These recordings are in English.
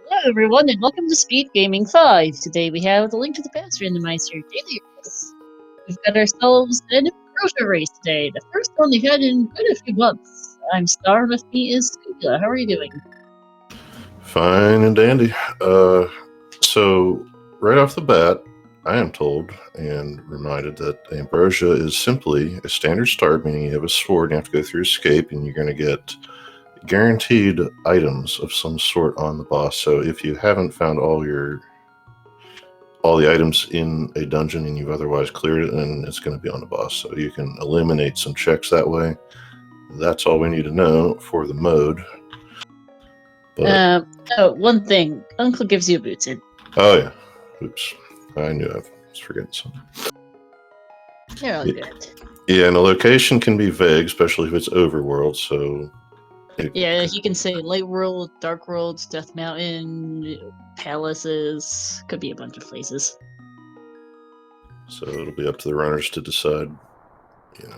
Hello everyone and welcome to Speed Gaming 5. Today we have the Link to the Past Randomizer daily race. We've got ourselves an Ambrosia race today, the first one we've had in quite a few months. I'm Star, with me is Skula. How are you doing? Fine and dandy. So right off the bat, I am told and reminded that Ambrosia is simply a standard start, meaning you have a sword and you have to go through escape, and you're going to get guaranteed items of some sort on the boss. So if you haven't found all the items in a dungeon and you've otherwise cleared it, then it's going to be on the boss. So you can eliminate some checks that way. That's all we need to know for the mode. But, one thing. Uncle gives you boots in. Oh yeah. Oops. I knew I was forgetting something. They're all good. Yeah, and the location can be vague, especially if it's overworld, so... Yeah, you can say Light World, Dark Worlds, Death Mountain, Palaces, could be a bunch of places. So it'll be up to the runners to decide,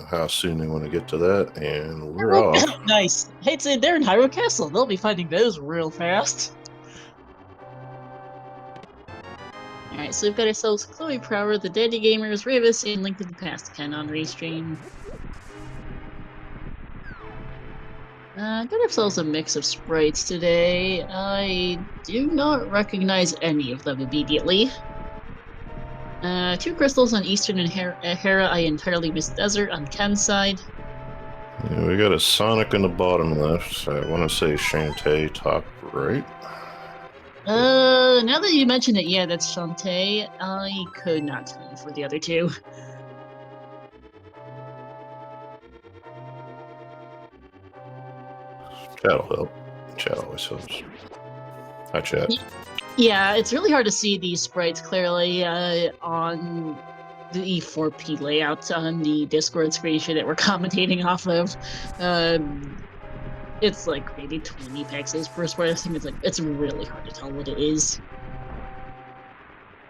how soon they want to get to that, and we're off. Nice. Hey, say they're in Hyrule Castle. They'll be finding those real fast. Alright, so we've got ourselves Chloe Prower, the Daddy Gamers, Ravis, and Link to the Past Ken on Restream. Got ourselves a mix of sprites today. I do not recognize any of them immediately. 2 crystals on Eastern and Hera. I entirely missed Desert on Ken's side. Yeah, we got a Sonic in the bottom left. I want to say Shantae top right. Now that you mention it, yeah, that's Shantae. I could not tell you for the other two. Chat'll help. Chat always helps. Hi, chat. Yeah, it's really hard to see these sprites clearly on the E4P layout on the Discord screenshot that we're commentating off of. It's like maybe 20 pixels per sprite. I think it's really hard to tell what it is.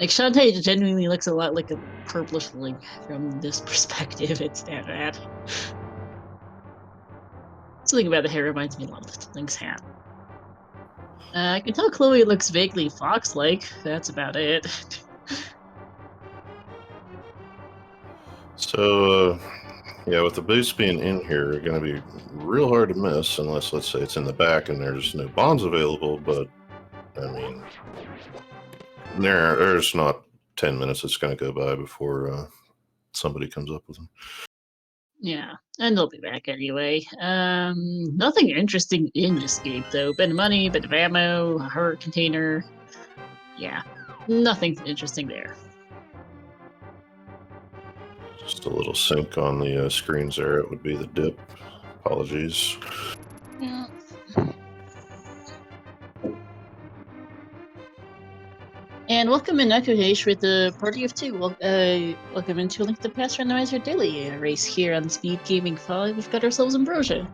Like Shantae genuinely looks a lot like a purplish Link from this perspective. It's that bad. Something about the hair reminds me a lot of Link's hat. I can tell Chloe looks vaguely fox-like. That's about it. So, yeah, with the boost being in here, it's going to be real hard to miss unless, let's say, it's in the back and there's no bombs available, but, I mean, there's not 10 minutes that's going to go by before somebody comes up with them. Yeah, and they'll be back anyway. Nothing interesting in this game, though. Bit of money, bit of ammo, a heart container. Yeah, nothing interesting there. Just a little sync on the screens there. It would be the dip. Apologies. Yeah. And welcome in Akudesh with a party of 2. Welcome into Link to the Past Randomizer Daily race here on Speed Gaming 5. We've got ourselves Ambrosia.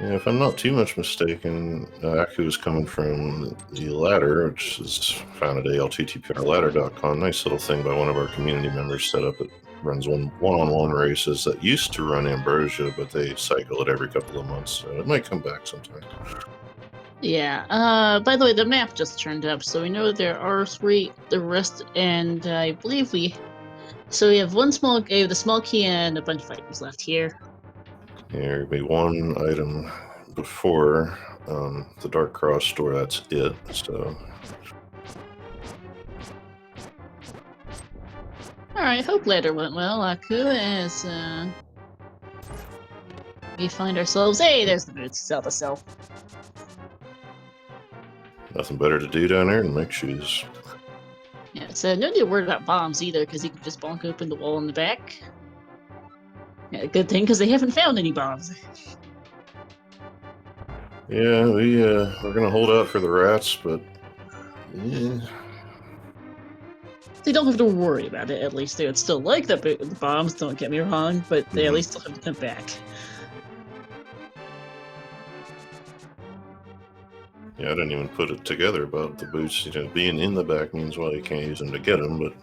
Yeah, if I'm not too much mistaken, Aku is coming from the ladder, which is found at ALTTP Nice little thing by one of our community members set up. It runs one-on-one races that used to run Ambrosia, but they cycle it every couple of months, so it might come back sometime. Yeah, by the way, the map just turned up, so we know there are 3, the rest, and I believe so we have the small key and a bunch of items left here. Yeah, there'll be one item before the Dark Cross store, that's it, so... Alright, hope ladder went well, Aku, as we find ourselves... Hey, there's the boots, sell to sell. Nothing better to do down there than make shoes. Yeah, so no need to worry about bombs either, because you can just bonk open the wall in the back. Yeah, good thing, because they haven't found any bombs. Yeah, we're gonna hold out for the rats, but yeah. They don't have to worry about it, at least. They would still like the bombs, don't get me wrong, but they at least still have to come back. Yeah, I didn't even put it together about the boots. Being in the back means, well, you can't use them to get them, but...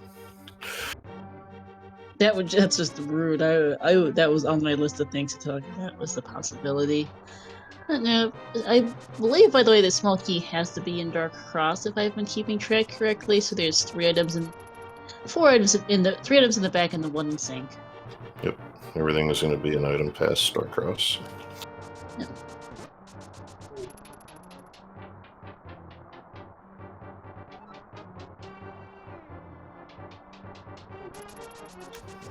That's just rude. That was on my list of things to talk about, was the possibility. No, I believe, by the way, the small key has to be in Dark Cross if I've been keeping track correctly. So there's 3 items in the back and the one in sync. Yep, everything is going to be an item past Starcross. Yep.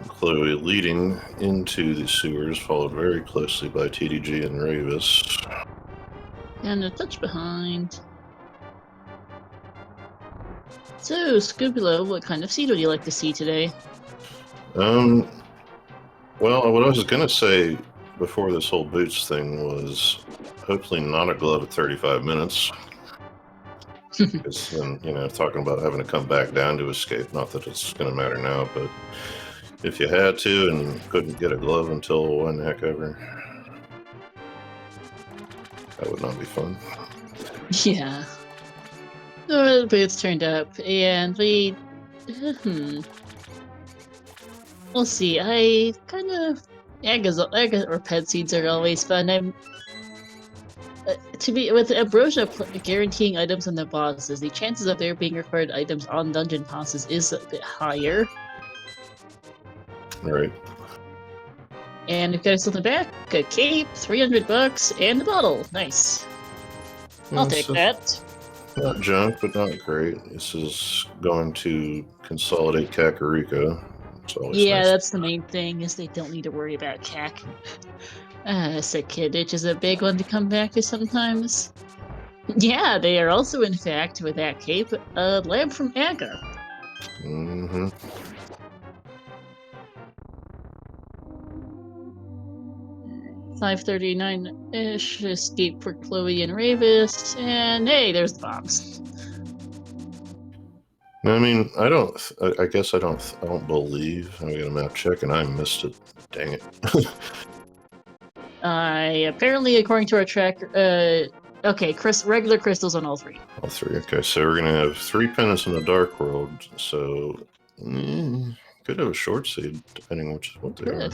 Chloe leading into the sewers, followed very closely by TDG and Ravis. And a touch behind. So, Scoopula, what kind of seed would you like to see today? Well, what I was going to say before this whole boots thing was hopefully not a glove at 35 minutes. Because then, talking about having to come back down to escape, not that it's going to matter now, but if you had to and couldn't get a glove until when the heck ever, that would not be fun. Yeah. The boots turned up, and we... We'll see. I kind of... Egg or pet seeds are always fun. I'm... with Ambrosia guaranteeing items on the bosses, the chances of there being required items on dungeon bosses is a bit higher. Right. And we've got us on the back, a cape, $300, and a bottle. Nice. I'll take that. Not junk, but not great. This is going to consolidate Kakariko. Yeah, nice. that's the main thing, is they don't need to worry about Kak. Sick kid itch is a big one to come back to sometimes. Yeah, they are also, in fact, with that cape, a lamp from Aga. Mm-hmm. $5.39-ish, escape for Chloe and Ravis, and hey, there's the bombs. I mean, I guess I don't believe I got a map check and I missed it. Dang it. Apparently, according to our tracker, okay, regular crystals on all three. All three. Okay, so we're gonna have 3 pendants in the Dark World. So could have a short seed depending on what they are.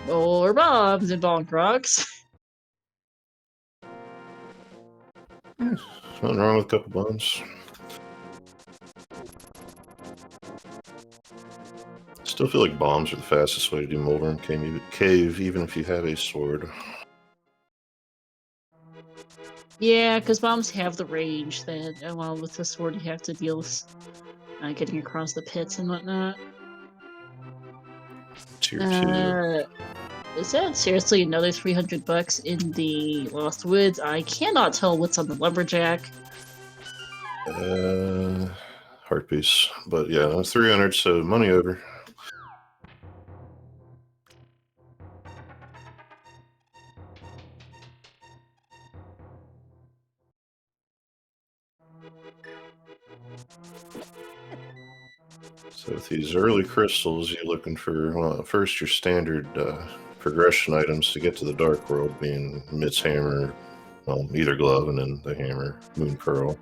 Or bombs and bonk rocks. There's nothing wrong with a couple bombs. Still feel like bombs are the fastest way to do Moldorm Cave, even if you have a sword. Yeah, because bombs have the range that, well, with the sword you have to deal with getting across the pits and whatnot. Tier 2. Is that seriously another $300 in the Lost Woods? I cannot tell what's on the lumberjack. Heart piece, but yeah, 300, so money over. So with these early crystals, you're looking for, well, first your standard progression items to get to the Dark World, being Mitt's hammer, well, either glove, and then the hammer, Moon Pearl.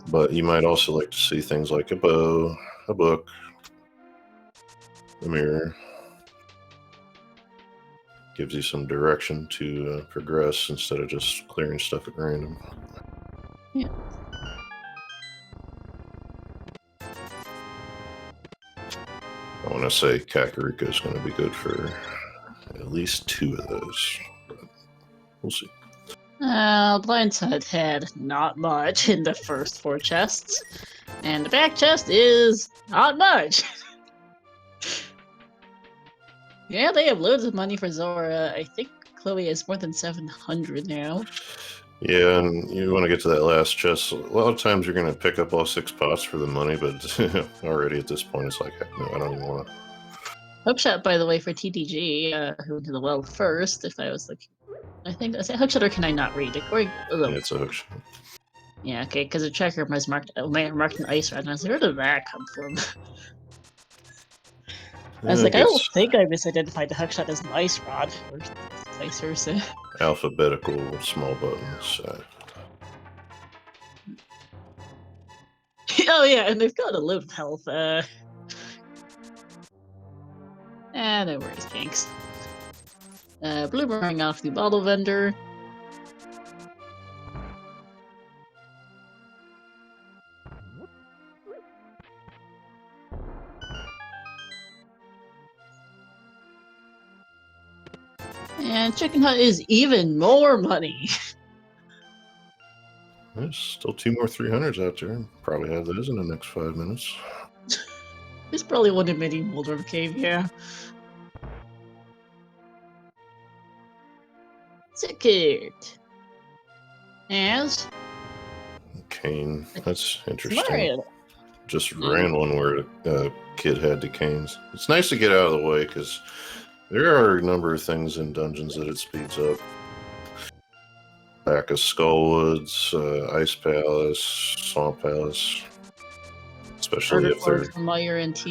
But you might also like to see things like a bow, a book, a mirror. Gives you some direction to progress instead of just clearing stuff at random. Yeah. I want to say Kakariko is going to be good for at least 2 of those, but we'll see. Blindside had not much in the first 4 chests, and the back chest is not much. Yeah, they have loads of money for Zora. I think Chloe has more than 700 now. Yeah, and you want to get to that last chest. A lot of times you're going to pick up all 6 pots for the money, but already at this point it's like, heck no, I don't even want to. Hookshot, by the way, for TTG, who went to the well first, if I was like... I think, is it hookshot or can I not read it? Yeah, it's a hookshot. Yeah, okay, because the tracker was marked an ice rod, and I was like, where did that come from? I was like, I don't think I misidentified the hookshot as an ice rod, or vice versa. Alphabetical small buttons. Oh yeah, and they've got a load of health. No worries, thanks. Boomerang off the bottle vendor. And Chicken Hut is even more money. There's still 2 more 300s out there. Probably have those in the next 5 minutes. There's probably one in Mini Moldorm Cave, yeah. Ticket. As Cane. That's interesting. Mario. Just ran one where a kid had the canes. It's nice to get out of the way because there are a number of things in dungeons that it speeds up. Back of Skullwoods, Ice Palace, Swamp Palace. Especially if they're from Meyer and TR.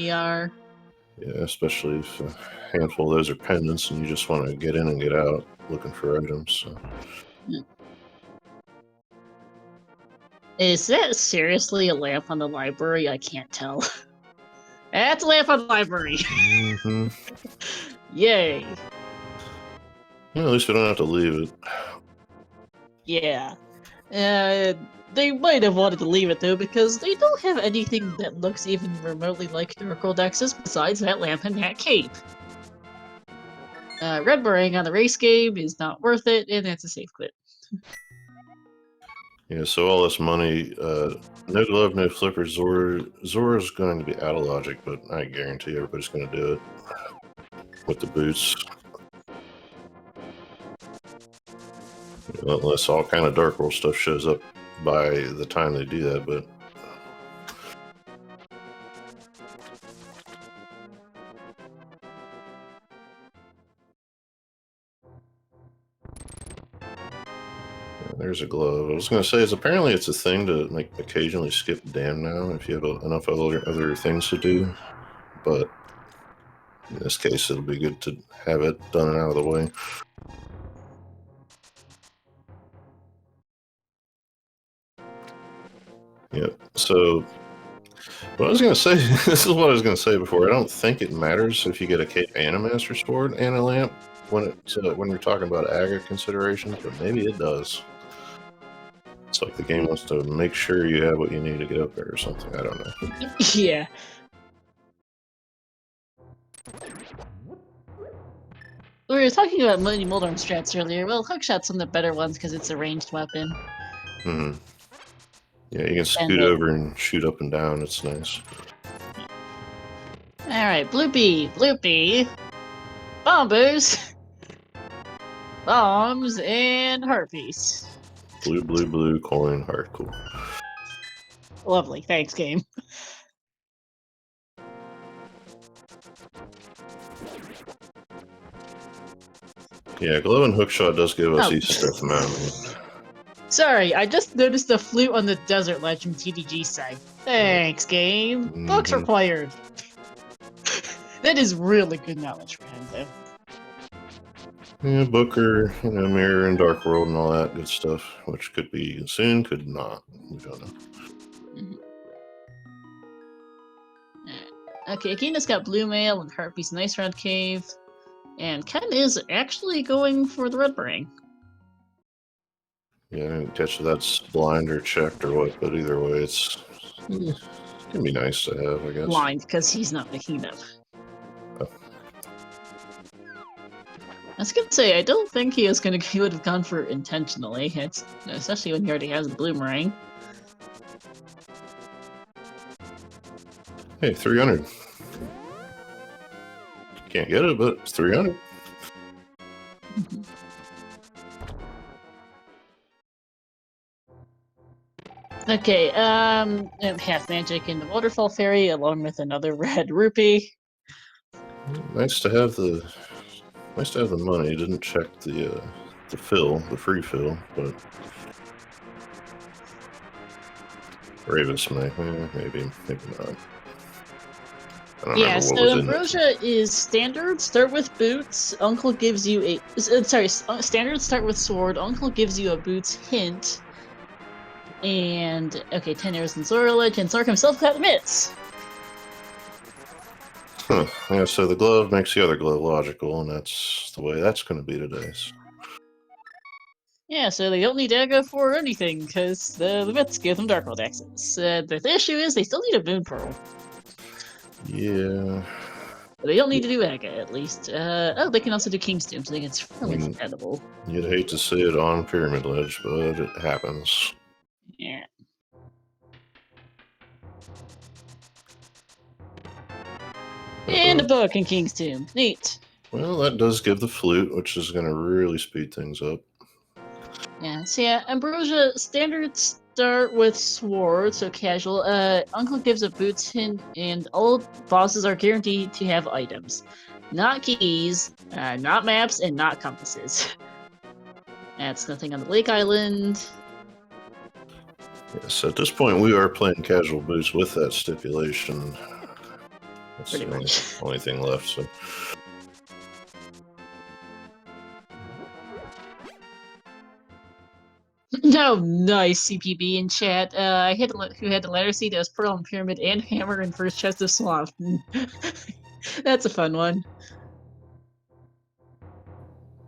Yeah, especially if a handful of those are pendants and you just want to get in and get out looking for items. So. Is that seriously a lamp on the library? I can't tell. That's a lamp on the library. Mm-hmm. Yay. Yeah, at least we don't have to leave it. Yeah. They might have wanted to leave it though because they don't have anything that looks even remotely like Miracle Dexes besides that lamp and that cape. Red Beret on the race game is not worth it, and that's a safe quit. Yeah, so all this money, no glove, no flipper. Zora's going to be out of logic, but I guarantee everybody's going to do it with the boots. Unless all kind of Dark World stuff shows up by the time they do that, but there's a glove. I was going to say, is apparently it's a thing to like occasionally skip dam now if you have enough other things to do, but in this case it'll be good to have it done and out of the way. Yep. So what I was going to say, this is what I was going to say before. I don't think it matters if you get a cape and a master sword and a lamp when you're talking about aggregate considerations, but maybe it does. It's like the game wants to make sure you have what you need to get up there or something. I don't know. Yeah. We were talking about Mini Moldorm strats earlier. Well, Hookshot's one of the better ones because it's a ranged weapon. Hmm. Yeah, you can scoot over and shoot up and down. It's nice. Alright, Bloopy. Bombers. Bombs and harpies. Blue, coin, heart, cool. Lovely, thanks, game. Yeah, Glow and Hookshot does give us each stuff amount. Sorry, I just noticed the flute on the desert ledge from TDG side. Thanks, game. Books required. That is really good knowledge for him, though. Yeah, Booker, Mirror and Dark World and all that good stuff, which could be soon, could not. We don't know. Okay, Akina's got Blue Mail and Harpy's Nice Round Cave, and Ken is actually going for the Red Beret. Yeah, I didn't catch if that's blind or checked or what, but either way, it's gonna be nice to have, I guess. Blind, because he's not making them. Oh. I was gonna say, I don't think he would have gone for intentionally, especially when he already has a Bloomerang. Hey, 300. Can't get it, but it's 300. Okay, half magic in the waterfall fairy along with another red rupee. Nice to have the money. Didn't check the free fill, but Raven Smite, maybe not. Yeah, so Ambrosia is standard. Start with boots. Uncle gives you a standard. Start with sword. Uncle gives you a boots hint. And okay, 10 arrows in Zora Ledge, and Zark himself got mitts. Huh. Yeah, so the glove makes the other glove logical, and that's the way that's going to be today. So. Yeah, so they don't need Aga for anything, because the myths give them Dark World access. The issue is they still need a Moon Pearl. Yeah. But they don't need to do Aga, at least. Oh, they can also do King's Doom, so I think it's fairly compatible. You'd hate to see it on Pyramid Ledge, but it happens. Yeah. And a book in King's Tomb. Neat. Well, that does give the flute, which is going to really speed things up. Yeah, so yeah, Ambrosia standards start with sword, so casual. Uncle gives a boots hint, and all bosses are guaranteed to have items. Not keys, not maps, and not compasses. That's nothing on the Lake Island. Yes, at this point, we are playing casual boots with that stipulation. That's Pretty the much. only thing left, so... No, nice CPB in chat. I had who had the letter C that was Pearl and Pyramid and Hammer in first chest of Swamp. That's a fun one.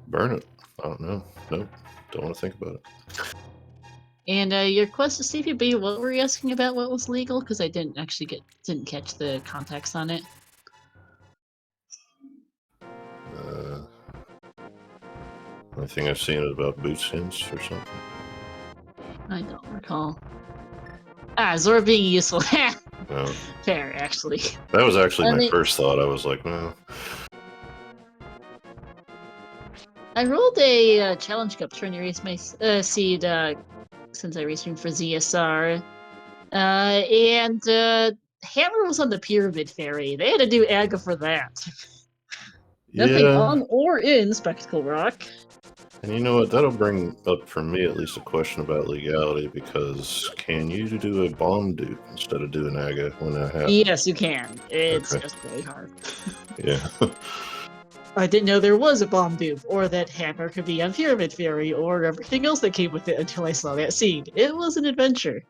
Burn it. I don't know. Nope. Don't want to think about it. And your quest to CPB, what were you asking about? What was legal? Because I didn't actually didn't catch the context on it. I think I've seen it about boot hints or something. I don't recall. Ah, Zora being useful. No. Fair, actually. That was actually my first thought. I was like, well... I rolled a challenge cup trying to erase my seed since I restreamed for ZSR. And Hammer was on the Pyramid Ferry. They had to do Aga for that. Nothing on or in Spectacle Rock. And you know what? That'll bring up, for me at least, a question about legality, because can you do a bomb dupe instead of doing Aga when that happens? Yes, you can. It's just really hard. Yeah. I didn't know there was a bomb dupe, or that Hammer could be on Pyramid Ferry, or everything else that came with it until I saw that seed. It was an adventure.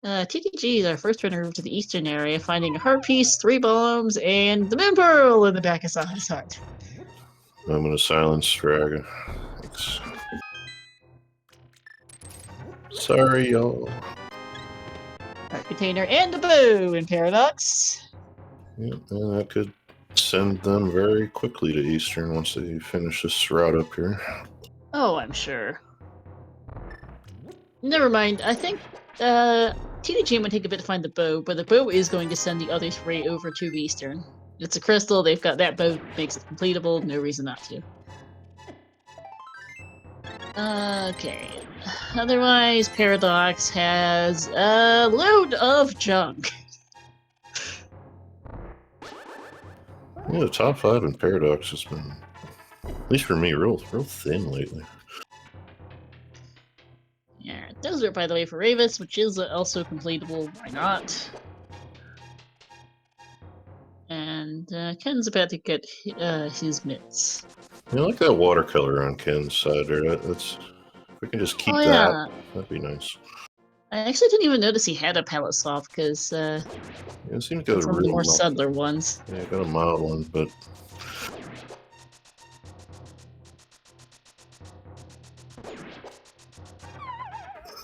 TTG is our first runner over to the eastern area, finding a heart piece, 3 bombs, and the Moon Pearl in the back of Saha's hut. Moment of silence for Aga. Thanks. Sorry, y'all. Heart container and a bow in Paradox. Yep, and that could send them very quickly to Eastern once they finish this route up here. Oh, I'm sure. Never mind. I think TDG might take a bit to find the bow, but the bow is going to send the other 3 over to Eastern. It's a crystal. They've got that bow, makes it completable. No reason not to. Okay. Otherwise, Paradox has a load of junk. Yeah, the top 5 in Paradox has been, at least for me, real thin lately. Yeah, Desert, by the way, for Ravis, which is also completable. Why not? And Ken's about to get his mitts. I like that watercolor on Ken's side there. If we can just keep that, that'd be nice. I actually didn't even notice he had a palette soft, because it seems to it's one of the more subtler ones. Yeah, got a mild one, but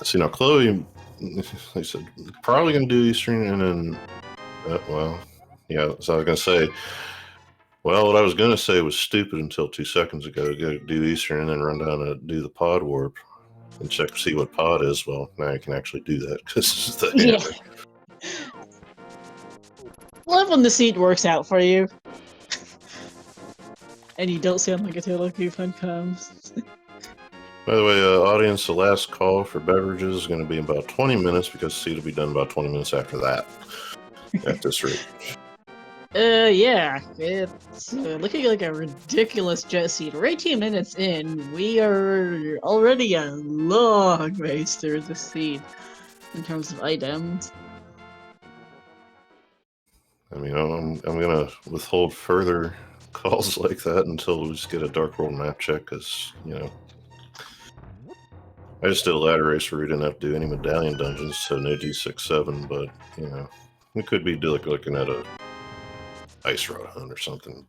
see now, Chloe, like I said, probably gonna do Eastern, and then, well, yeah. So I was gonna say, well, what I was gonna say was stupid until 2 seconds ago. Go do Eastern and then run down and do the pod warp and check see what pod is. Well, now you can actually do that because it's the hammer. Love when the seed works out for you, and you don't sound like a tail of coupon comes. By the way, audience, the last call for beverages is going to be in about 20 minutes because seed will be done about 20 minutes after that. At this rate. Yeah, it's looking like a ridiculous jet seed. We're 18 minutes in. We are already a long ways through the seed in terms of items. I mean, I'm going to withhold further calls like that until we just get a Dark World map check because, you know, I just did a ladder race where we didn't have to do any medallion dungeons, so no G6-7, but, you know, we could be looking at a ice rod hunt or something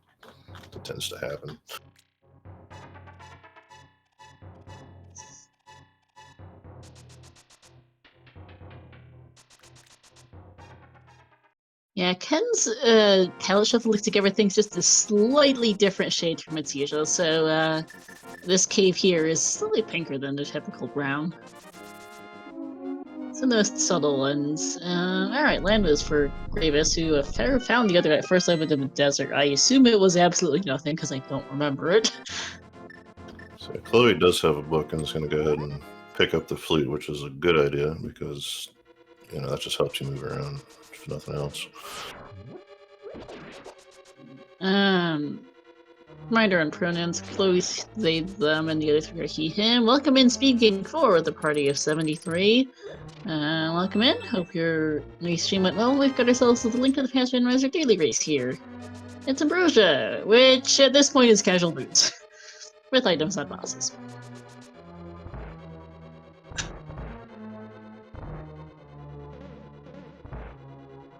that tends to happen. Yeah, Ken's palette shuffle looks like everything's just a slightly different shade from its usual, so this cave here is slightly pinker than the typical brown. It's the most subtle ones. Alright, land was for Gravis, who found the other at first lived in the desert. I assume it was absolutely nothing, because I don't remember it. So Chloe does have a book and is going to go ahead and pick up the flute, which is a good idea because, you know, that just helps you move around, if nothing else. Reminder on pronouns: Chloe, they, them, and the other three are he, him. Welcome in, Speed Gang 4 with a party of 73. Welcome in. Hope your race stream went well. We've got ourselves the link to the Past Randomizer daily race here. It's Ambrosia, which at this point is casual boots, with items on bosses.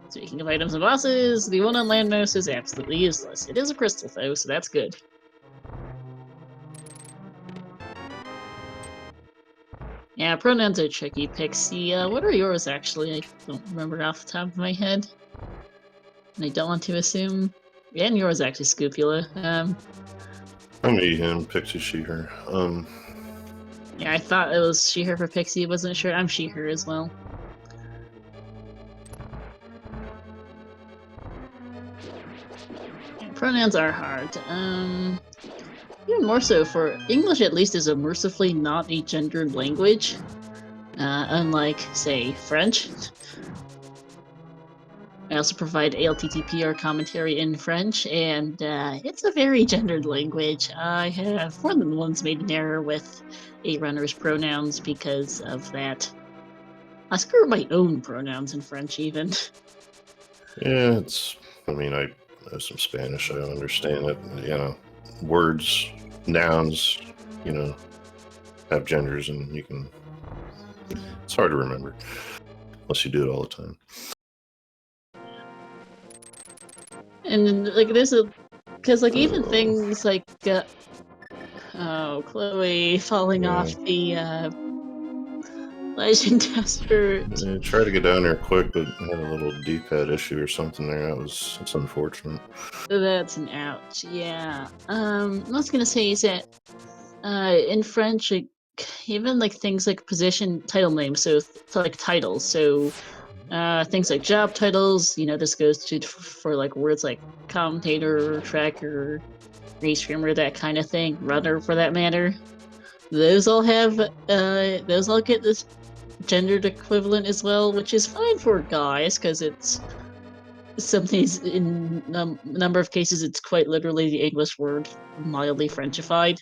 Speaking of items and bosses, the one on Landmouse is absolutely useless. It is a crystal though, so that's good. Yeah, pronouns are tricky, Pixie. What are yours, actually? I don't remember off the top of my head. And I don't want to assume. Yeah, and yours, actually, Scupula. I'm he, him, Pixie, she, her. Yeah, I thought it was she, her for Pixie. Wasn't sure. I'm she, her as well. Yeah, pronouns are hard. Even more so for English, at least, is a mercifully not a gendered language. Unlike, say, French. I also provide ALTTP commentary in French, and it's a very gendered language. I have more than once made an error with a runner's pronouns because of that. I screw my own pronouns in French, even. Yeah, I mean, I know some Spanish, I understand it. You know, words, nouns, you know, have genders, and it's hard to remember unless you do it all the time. And, like, because, like, even things like, Chloe falling off the, Legend Desert. I tried to get down there quick, but I had a little D-pad issue or something there. It's unfortunate. That's an ouch, yeah. I was gonna say is that, in French, like, even, like, things like position title names, so, like, titles, so, things like job titles, you know, this goes for, like, words like commentator, tracker, race streamer, that kind of thing, runner for that matter. Those all get this gendered equivalent as well, which is fine for guys, because it's in a number of cases it's quite literally the English word mildly Frenchified.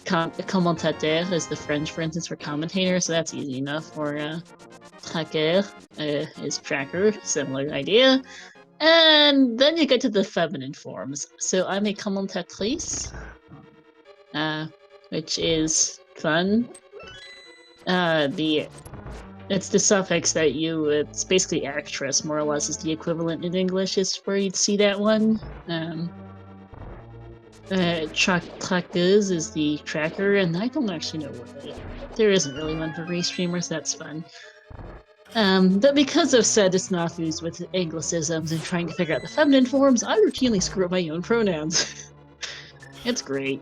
Commentateur is the French, for instance, for commentator, so that's easy enough. For tracker is tracker, similar idea. And then you get to the feminine forms. So I'm a commentatrice, which is fun. It's the suffix that it's basically actress, more or less, is the equivalent in English, is where you'd see that one. Traqueuse is the tracker, and I don't actually know what there isn't really one for race streamers, that's fun. But because of said snafus with Anglicisms and trying to figure out the feminine forms, I routinely screw up my own pronouns. It's great.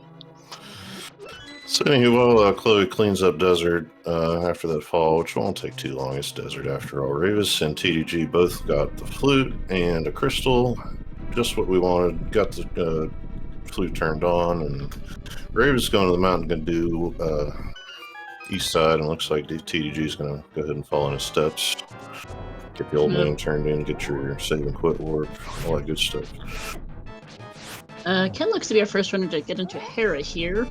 So anyway, while Chloe cleans up Desert after that fall, which won't take too long, it's Desert after all, Ravis and TDG both got the flute and a crystal, just what we wanted. Got the flute turned on, and Ravis is going to the mountain, going to do east side, and looks like TDG is going to go ahead and follow in his steps. Get the old man turned in, get your save and quit warp, all that good stuff. Ken looks to be our first runner to get into Hera here.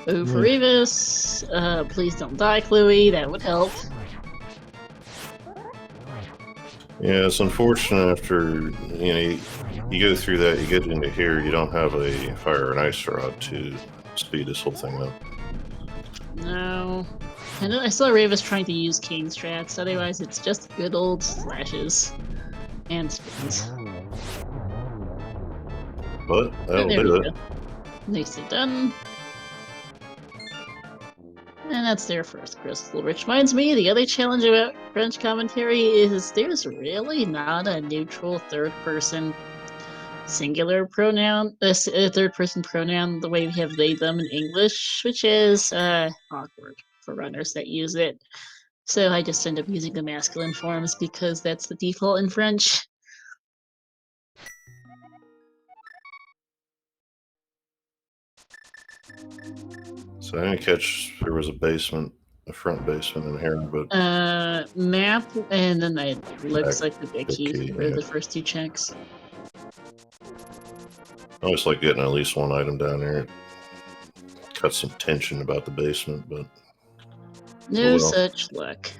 Oh, for Revis. Please don't die, Chloe. That would help. Yeah, it's unfortunate after, you know, you go through that, you get into here, you don't have a fire and ice rod to speed this whole thing up. No. I saw Ravis trying to use King strats, otherwise it's just good old slashes and spins. But that'll do it. Nicely done. And that's their first crystal, which reminds me, the other challenge about French commentary is there's really not a neutral third-person singular pronoun, third-person pronoun the way we have they, them in English, which is awkward for runners that use it. So I just end up using the masculine forms because that's the default in French. So I didn't catch there was a basement, a front basement in here, but Map, and then it looks like the big key key, for yeah. the first two checks. I always like getting at least one item down there. Cut some tension about the basement, but No well. such luck.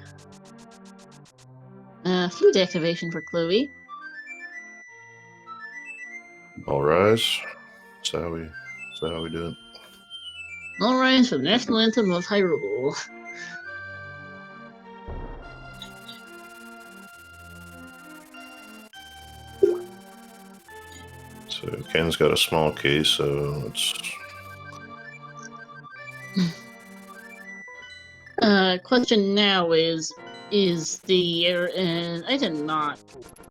Flute activation for Chloe. All rise. That's how we do it. All rise for the national anthem of Hyrule. So Ken's got a small key, so it's. Question now is the and I did not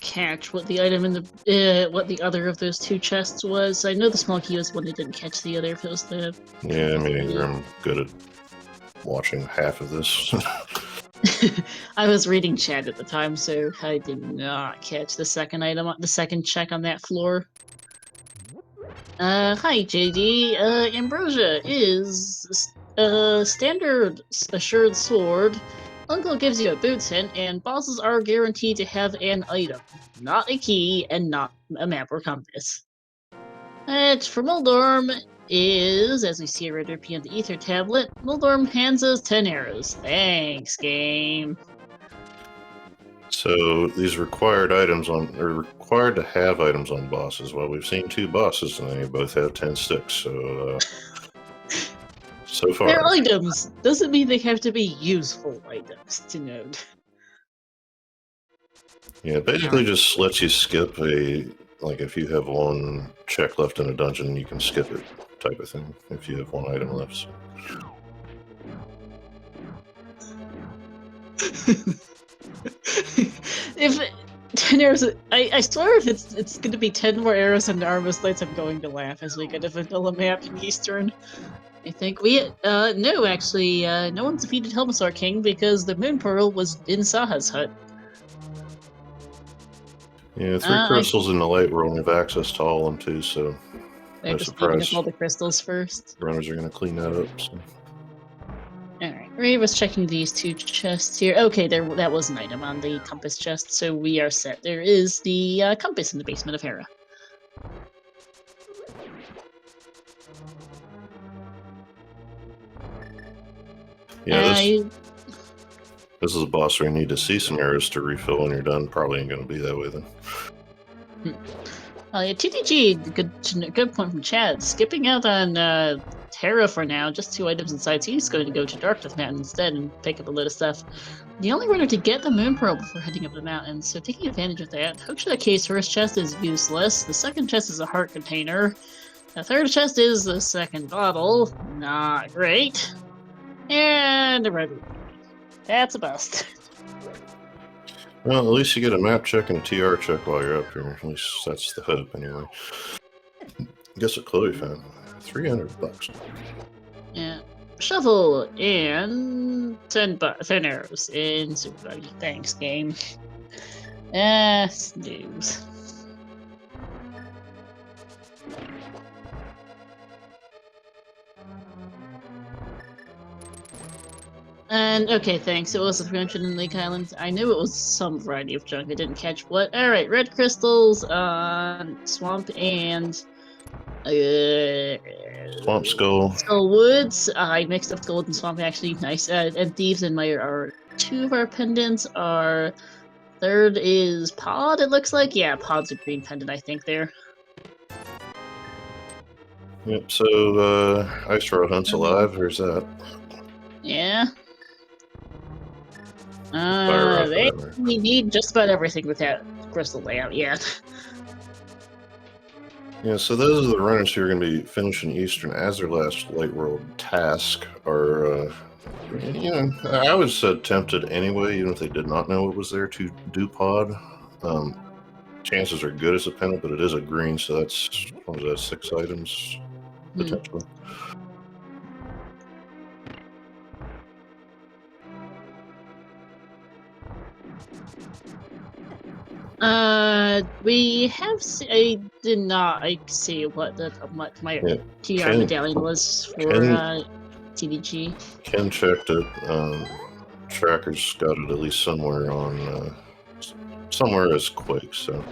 catch what the item in the what the other of those two chests was. I know the small key was one. I didn't catch the other. If it was the Yeah, me neither. I'm good at watching half of this. I was reading chat at the time, so I did not catch the second item, the second check on that floor. Hi, JD. Ambrosia is standard assured sword. Uncle gives you a boots hint, and bosses are guaranteed to have an item, not a key, and not a map or compass. For Moldorm is, as we see right up here on the Ether tablet, Moldorm hands us 10 arrows. Thanks, game. So these required items are required to have items on bosses. Well, we've seen 2 bosses and they both have 10 sticks. So so far, They're items. Doesn't mean they have to be useful items to note. Yeah, basically just lets you skip like if you have one check left in a dungeon, you can skip it type of thing if you have one item left. So. If 10 arrows, I swear if it's going to be 10 more arrows and Armos Lights, I'm going to laugh as we get a vanilla map in Eastern. I think no, actually, no one's defeated Helmasaur King because the Moon Pearl was in Saha's hut. Yeah, 3 crystals in the light world, and we have access to all of them too, so no surprise. All the crystals first. Runners are going to clean that up. So. Alright, Ray was checking these 2 chests here. Okay, that was an item on the compass chest, so we are set. There is the compass in the basement of Hera. Yeah, this is a boss where you need to see some arrows to refill when you're done. Probably ain't going to be that way then. Yeah, TTG, good point from Chad. Skipping out on Terra for now, just 2 items inside, so he's going to go to Darktooth Mountain instead and pick up a load of stuff. The only runner to get the Moon Pearl before heading up the mountain, so taking advantage of that. Hokushidake's first chest is useless. The second chest is a heart container. The third chest is the second bottle. Not great. And a red ruby. That's a bust. Well, at least you get a map check and a TR check while you're up here. At least that's the hope, anyway. Guess what Chloe found? $300. Yeah. Shovel and 10 arrows in Super Buggy. Thanks, game. Snooze. And okay, thanks. It was the 300 in Lake Island. I knew it was some variety of junk. I didn't catch what. Alright, red crystals on Swamp and Swamp Skull. Skull Woods. I mixed up Gold and Swamp actually. Nice. And Thieves and Mire are 2 of our pendants. Our third is Pod, it looks like. Yeah, Pod's a green pendant, I think, there. Yep, so Ice Road Hunt's alive. There's that. Yeah. We need just about everything with that crystal layout yet. Yeah, so those are the runners who are going to be finishing Eastern as their last Light World task. Are Yeah, I was tempted anyway, even if they did not know it was there, to do pod. Chances are good as a pendant, but it is a green, so that's, what was that, 6 items potentially. We have. I did not. I see what my Yeah, TR medallion was for TDG. Ken checked it. Tracker's got it at least somewhere on somewhere as Quake. So.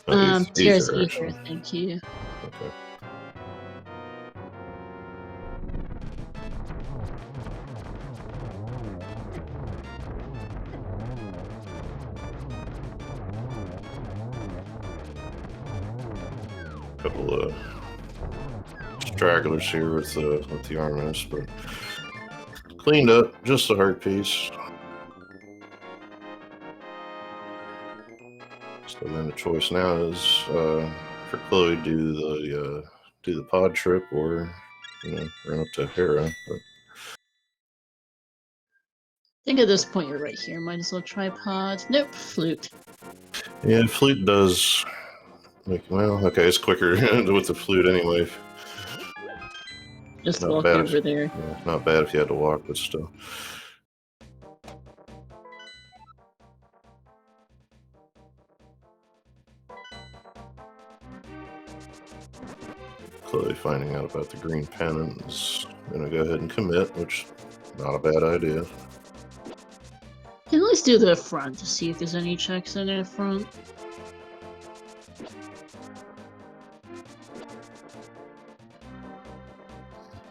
TR's Ether, Ether. Thank you. Okay. Couple of stragglers here with the armors, but cleaned up, just a heart piece. So then the choice now is for Chloe do the pod trip or run up to Hera. But... I think at this point you're right here. Might as well try pod. Nope, flute. Yeah, flute does. Well, okay, it's quicker with the flute anyway. Just walk over there. Yeah, not bad if you had to walk, but still. Chloe finding out about the green pendant is gonna go ahead and commit, which not a bad idea. Can at least do the front to see if there's any checks in the front.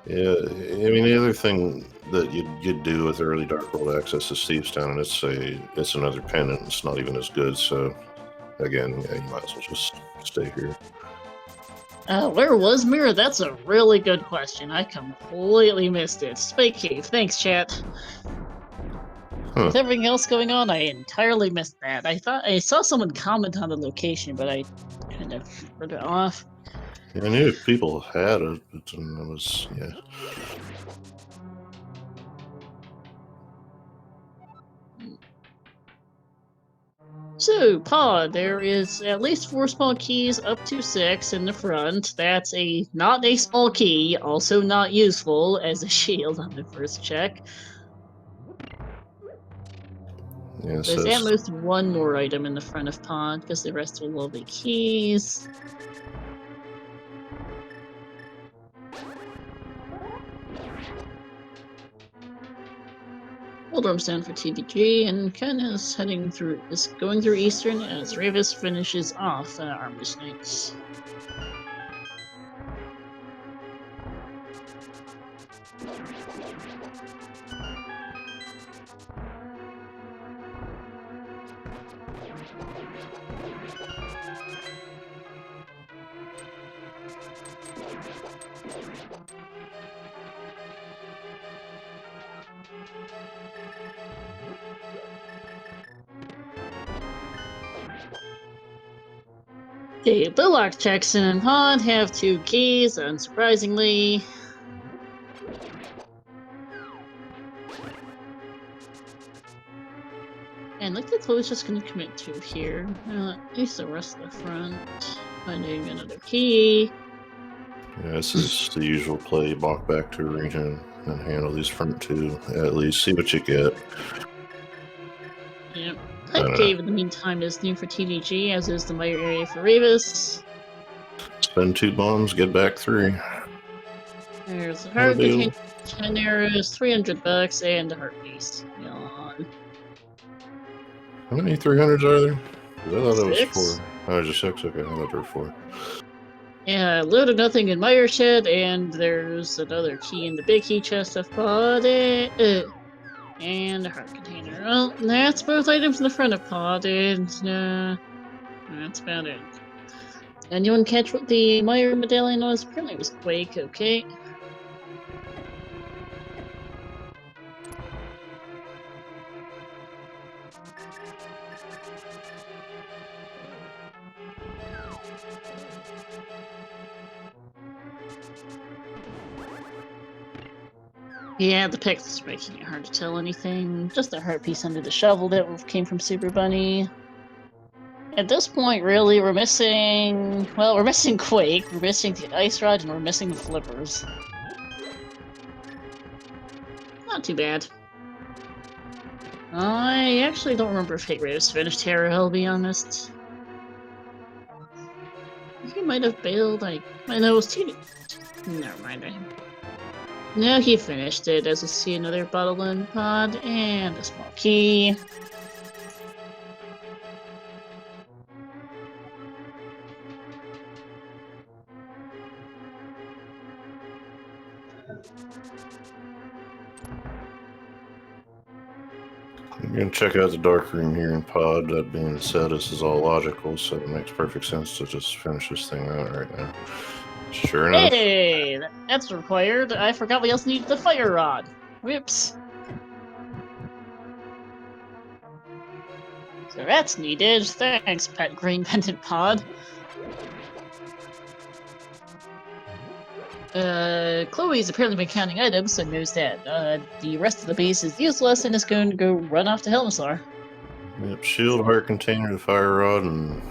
Yeah, I mean the other thing that you'd do with early Dark World access is Steve's Town, and it's another pendant. It's not even as good, so again, yeah, you might as well just stay here. Where was Mirror? That's a really good question. I completely missed it. Spike Cave, thanks, chat. With everything else going on, I entirely missed that. I thought I saw someone comment on the location, but I kind of read it off. Yeah, I knew people had it, but it was, yeah. So, pod, there is at least 4 small keys up to 6 in the front. That's not a small key, also not useful as a shield on the first check. Yeah, There's at most 1 more item in the front of pod, because the rest will all be keys. Down for TDG, and Ken is going through Eastern as Ravis finishes off Armor's Knights. Okay, Bullock Jackson and Pod have 2 keys, unsurprisingly. And like the Chloe's just gonna commit 2 here. At least the rest of the front. Finding another key. Yeah, this is the usual play. Walk back to arena and handle these front 2. At least see what you get. Yep. Pipe Cave, in the meantime, is new for TDG, as is the Meyer area for Ravis. Spend 2 bombs, get back 3. There's a heart container, 10 arrows, $300, and a heart piece. Yawn. How many 300s are there? I thought it 6? was 4. Oh, there's 6. Okay, I thought there were 4. Yeah, loaded nothing in Meyer shed, and there's another key in the big key chest of pod. And a heart container. Well, that's both items in the front of pod, and that's about it. Anyone catch what the Meyer medallion was? Apparently it was Quake, okay. Yeah, the pick is making it hard to tell anything. Just a heart piece under the shovel that came from Super Bunny. At this point, really, we're missing... Well, we're missing Quake, we're missing the Ice Rod, and we're missing the Flippers. Not too bad. I actually don't remember if Hate Raiders finished here, I'll be honest. He might have bailed, I know it was too... Never mind. No, he finished it, as we see another bottle and pod, and a small key. I'm going to check out the dark room here in pod. That being said, this is all logical, so it makes perfect sense to just finish this thing out right now. Sure enough. Hey, that's required. I forgot we also needed the fire rod. Whoops. So that's needed. Thanks, Pet Green Pendant Pod. Chloe's apparently been counting items, so knows that the rest of the base is useless and is going to go run off to Helmsar. Yep, shield, heart container, the fire rod, and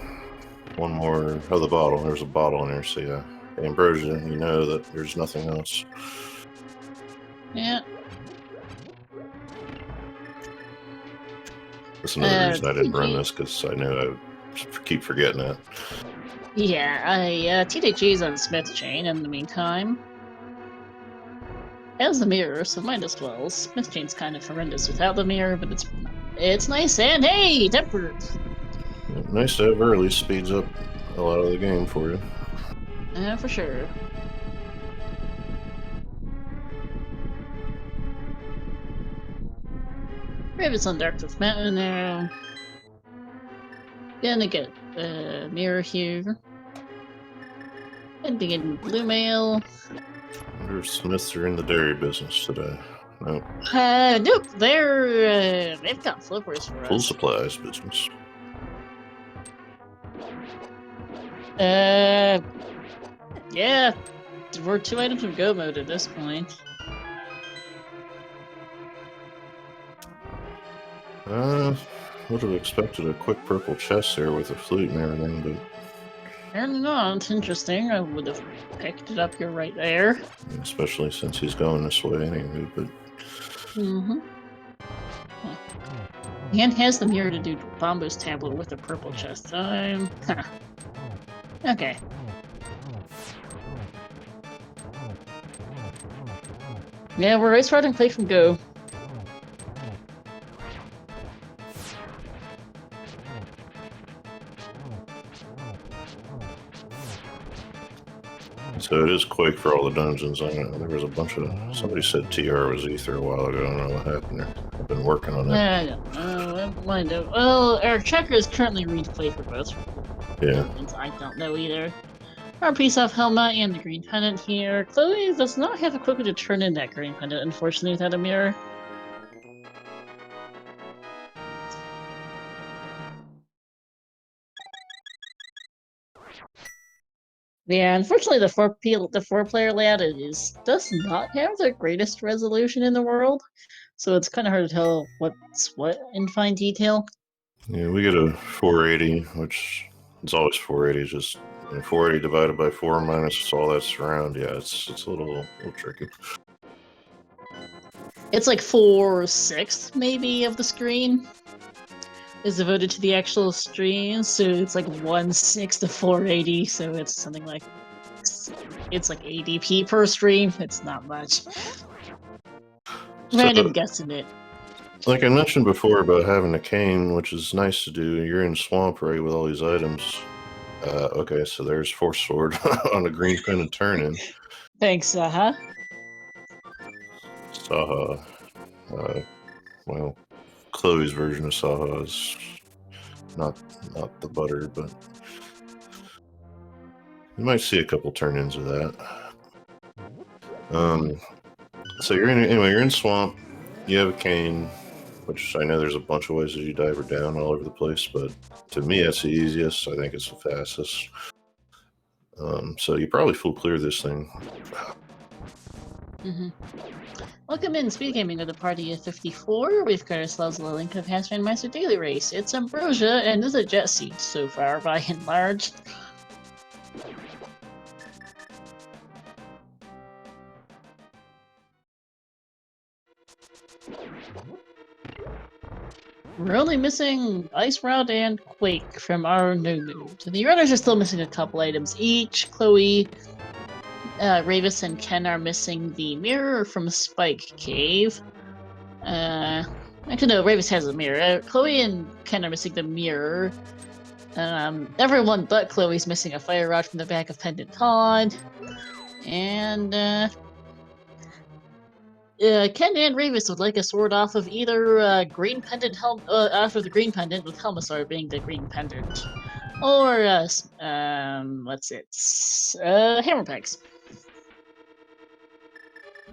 one more. Oh, the bottle. There's a bottle in there, so yeah. Ambrosia, you know that there's nothing else. Yeah. That's another reason I didn't run this, because I know I keep forgetting that. Yeah, TDG's on Smith Chain in the meantime. Has the mirror, so might as well. Smith Chain's kind of horrendous without the mirror, but it's nice, and hey, tempered! Yeah, nice to have her, at least speeds up a lot of the game for you. Yeah, for sure. Raven's on Darktooth Mountain now. Gonna get a mirror here. And begin blue mail. I wonder if Smiths are in the dairy business today. Nope. Nope. They've got flippers for us. Full supplies business. Yeah. We're 2 items from go mode at this point. Would have expected a quick purple chest there with a flute and everything, but Apparently not. Interesting. I would have picked it up. You're right there. especially since he's going this way anyway. But Huh. And has the mirror to do Bombo's tablet with a purple chest. Okay. Yeah, we're race riding play from go. so it is Quake for all the dungeons. I know there was a bunch of somebody said TR was Ether a while ago. I don't know what happened there. I've been working on that. Well, our checker is currently replay for both. Yeah. I don't know either. Our piece off Helma and the green pendant here. Chloe does not have a quick way to turn in that green pendant, unfortunately, without a mirror. Yeah, unfortunately, the four-player layout does not have the greatest resolution in the world, so it's kind of hard to tell what's what in fine detail. Yeah, we get a 480, which it's always 480. Just 480 divided by 4 minus all that surround. Yeah, it's a little tricky. It's like 4/6 maybe of the screen is devoted to the actual stream, so it's like 1/6 of 480, so it's something like it's like 80p per stream. It's not much. Random guesstimate. Like I mentioned before about having a cane, which is nice to do. You're in Swamp right with all these items. Okay, so there's Force Sword on a green pendant turn-in. Thanks, Saha. Saha. Well, Chloe's version of Saha is not the butter, but you might see a couple turn-ins of that. So you're in Swamp. You have a cane, which I know there's a bunch of ways that you dive her down all over the place, but to me that's the easiest. I think it's the fastest. So you probably full clear this thing. Welcome in, speed gaming with a party of 54. We've got ourselves a link of Has Randomizer Daily Race. It's Ambrosia, and this is a jet seat so far, by and large. We're only missing Ice Rod and Quake from our no move. The runners are still missing a couple items each. Chloe, Ravis, and Ken are missing the mirror from Spike Cave. Actually, no, Ravis has a mirror. Chloe and Ken are missing the mirror. Everyone but Chloe's missing a fire rod from the back of Pendant. And Ken and Ravis would like a sword off of either Green Pendant off of the Green Pendant, with Helmasaur being the Green Pendant, or what's it? Hammer Pegs.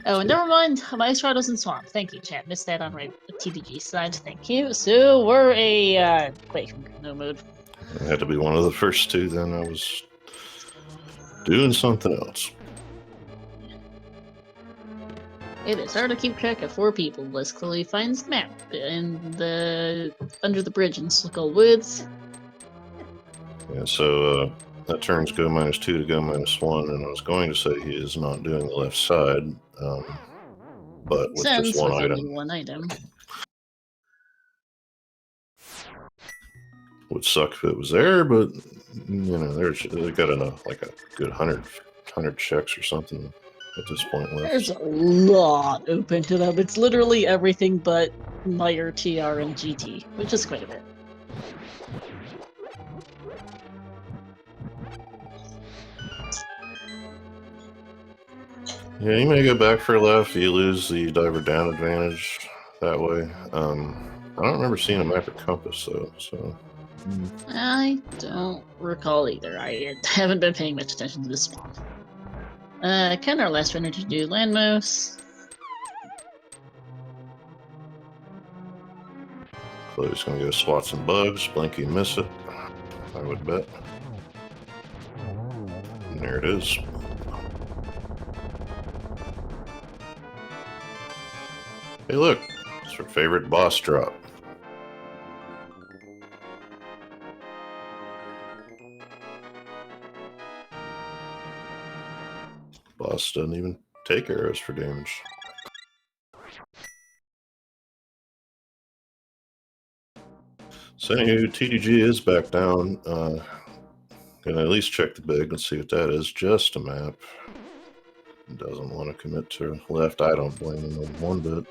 Oh, and never mind, my Ice Rod was in Swamp. Thank you, chat. Missed that on TDG side. Thank you. So we're a Quake no mode. It had to be one of the first two. Then I was doing something else. It is hard to keep track of 4 people as Chloe finds the map under the bridge in Skull Woods. Yeah, so that turns go -2 to go -1, and I was going to say he is not doing the left side, but with just one item. Only one item. Would suck if it was there, but you know, they got like a good 100 checks or something at this point left. There's a lot open to them. It's literally everything but Meyer, TR, and GT, which is quite a bit. Yeah, you may go back for left. You lose the diver down advantage that way. I don't remember seeing a map or compass though, so. I don't recall either. I haven't been paying much attention to this spawn. Ken, our last runner to do Landmouse. Chloe's gonna go swat some bugs. Blinky miss it, I would bet. And there it is. Hey look, it's her favorite boss drop. Boss doesn't even take arrows for damage. So anyway, TDG is back down. Gonna at least check the big and see what that is. Just a map. Doesn't want to commit to left. I don't blame him one bit.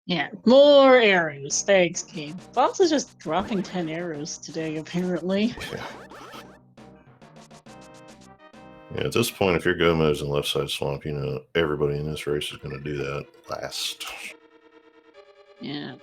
Yeah, more arrows. Thanks, game. Boss is just dropping 10 arrows today, apparently. Yeah, at this point, if your Gomez in left side swamp, you know everybody in this race is going to do that last. Yeah.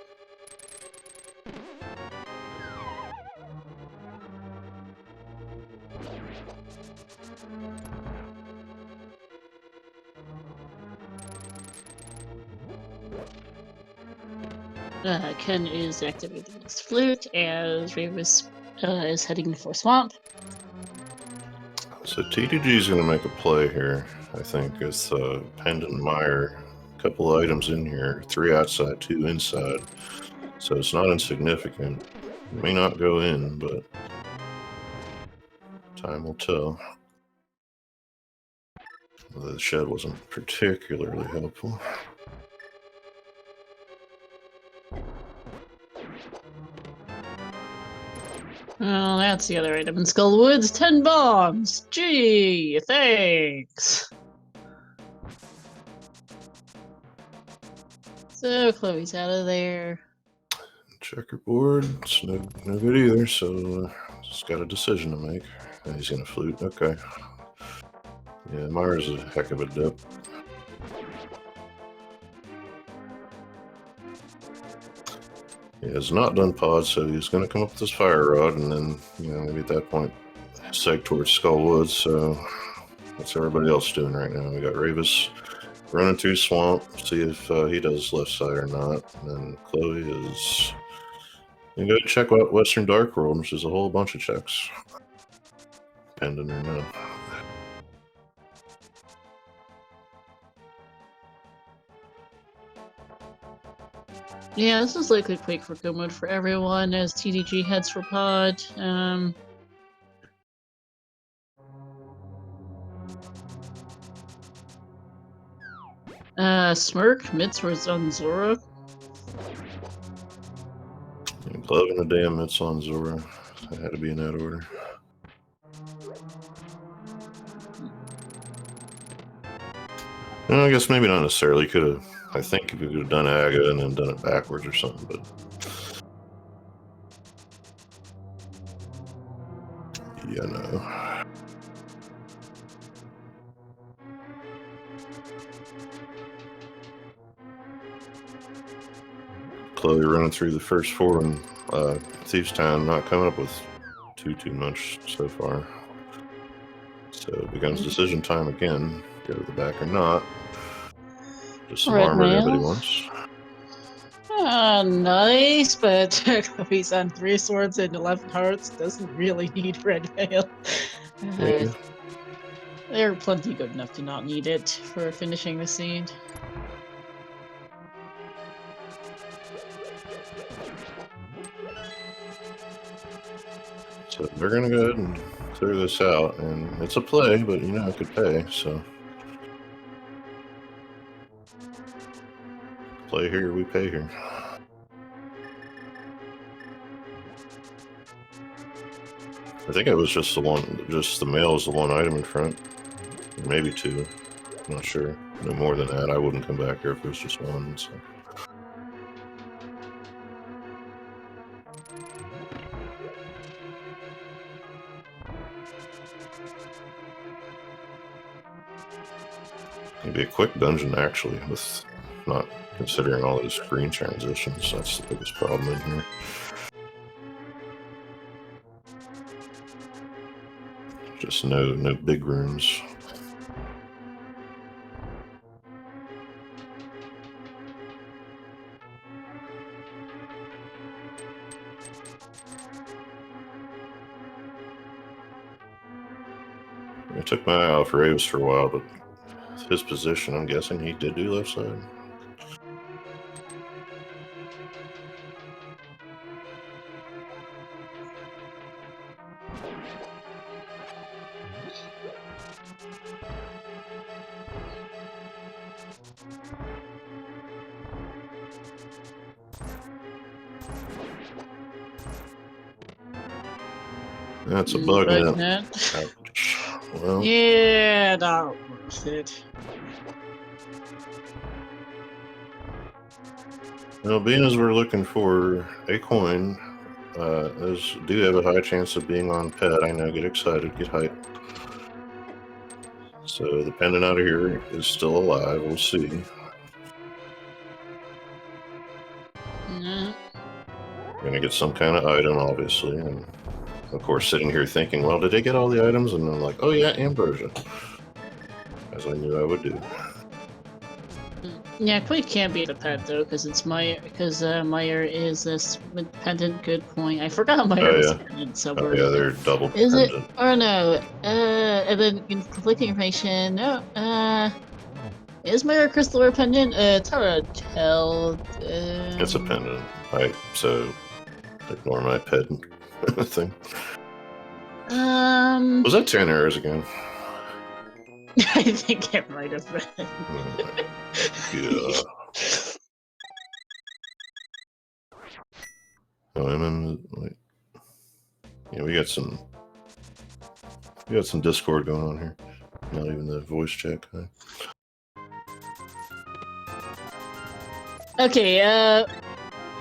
Ken is activating his flute as Ravis is heading for Swamp. So TDG is going to make a play here, I think, with Pendant and Meyer. A couple of items in here, 3 outside, 2 inside. So it's not insignificant. It may not go in, but time will tell. The shed wasn't particularly helpful. Oh, that's the other item in Skull Woods. 10 bombs! Gee, thanks! So, Chloe's out of there. Checkerboard, it's no good either, so just got a decision to make. He's gonna flute, okay. Yeah, Myra's a heck of a dip. He has not done pod, so he's going to come up with this fire rod, and then, you know, maybe at that point, seg towards Skull Woods. So that's everybody else doing right now. We got Ravis running through Swamp, see if he does left side or not. And then Chloe is going to go check out Western Dark World, which is a whole bunch of checks. Pendant or no. Yeah, this is likely quick for go mode for everyone as TDG heads for pod. Smirk, Mitzvah's on Zora. Glove and a damn mitts on Zora. It had to be in that order. Well, I guess maybe not necessarily. Could have. I think if we could have done Aga and then done it backwards or something, but yeah, no. Chloe running through the first four in Thieves Town, not coming up with too much so far. So it becomes decision time again. Go to the back or not. Just some Red armor mail. nobody wants. Nice, but Chloe's on 3 swords and 11 hearts. Doesn't really need red mail. Yeah. They're plenty good enough to not need it for finishing the scene. So they're gonna go ahead and clear this out, and it's a play, but you know it could pay, so play here, we pay here. I think it was just the mail is the one item in front, maybe 2. I'm not sure. No more than that. I wouldn't come back here if it was just 1. So. It'd be a quick dungeon actually, with not considering all those screen transitions. That's the biggest problem in here. Just no big rooms. I took my eye off Raves for a while, but his position, I'm guessing he did do left side. That's a bug net. Ouch. Well, yeah, not worth it. Well, being as we're looking for a coin, those do have a high chance of being on pet. I know, get excited, get hyped. So the pendant out of here is still alive. We'll see. Gonna get some kind of item, obviously, and of course, sitting here thinking, well, did they get all the items? And I'm like, oh yeah, Ambrosia, as I knew I would do. Yeah, Quake can't be the pet though, because it's Meyer. Because Meyer is this pendant. Good point. I forgot Meyer was pendant. So yeah, they're double. Is pendant. it or no? And then in conflicting information. No. Is Meyer crystal or pendant? Tara tell. It's a pendant. So ignore my pendant thing. Was that 10 errors again? I think it might have been. Yeah. Oh, I'm in. Wait. Yeah, we got some Discord going on here. Not even the voice check. Huh? Okay.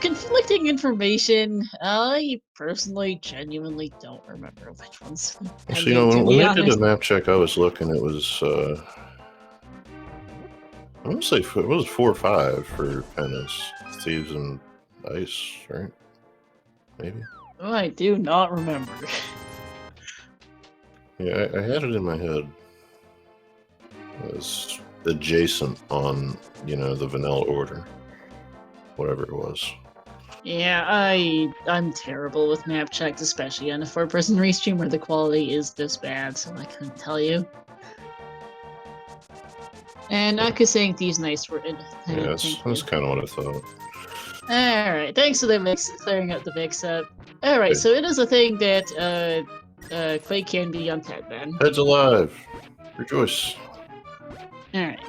Conflicting information. I personally, genuinely don't remember which ones. Actually, when they did the map check, I was looking. It was. I want to say it was 4 or 5 for Penance, Thieves, and Ice, right? Maybe. Oh, I do not remember. Yeah, I had it in my head. It was adjacent on, the vanilla order, whatever it was. Yeah, I'm terrible with map checks, especially on a 4-person restream where the quality is this bad, so I couldn't tell you. And Aku saying these nice were Yeah, thank you. that's kind of what I thought. Alright, thanks for the clearing up the mix-up. Alright, Okay. so it is a thing that Quake can be on Pendant. Heads alive! Rejoice! Alright.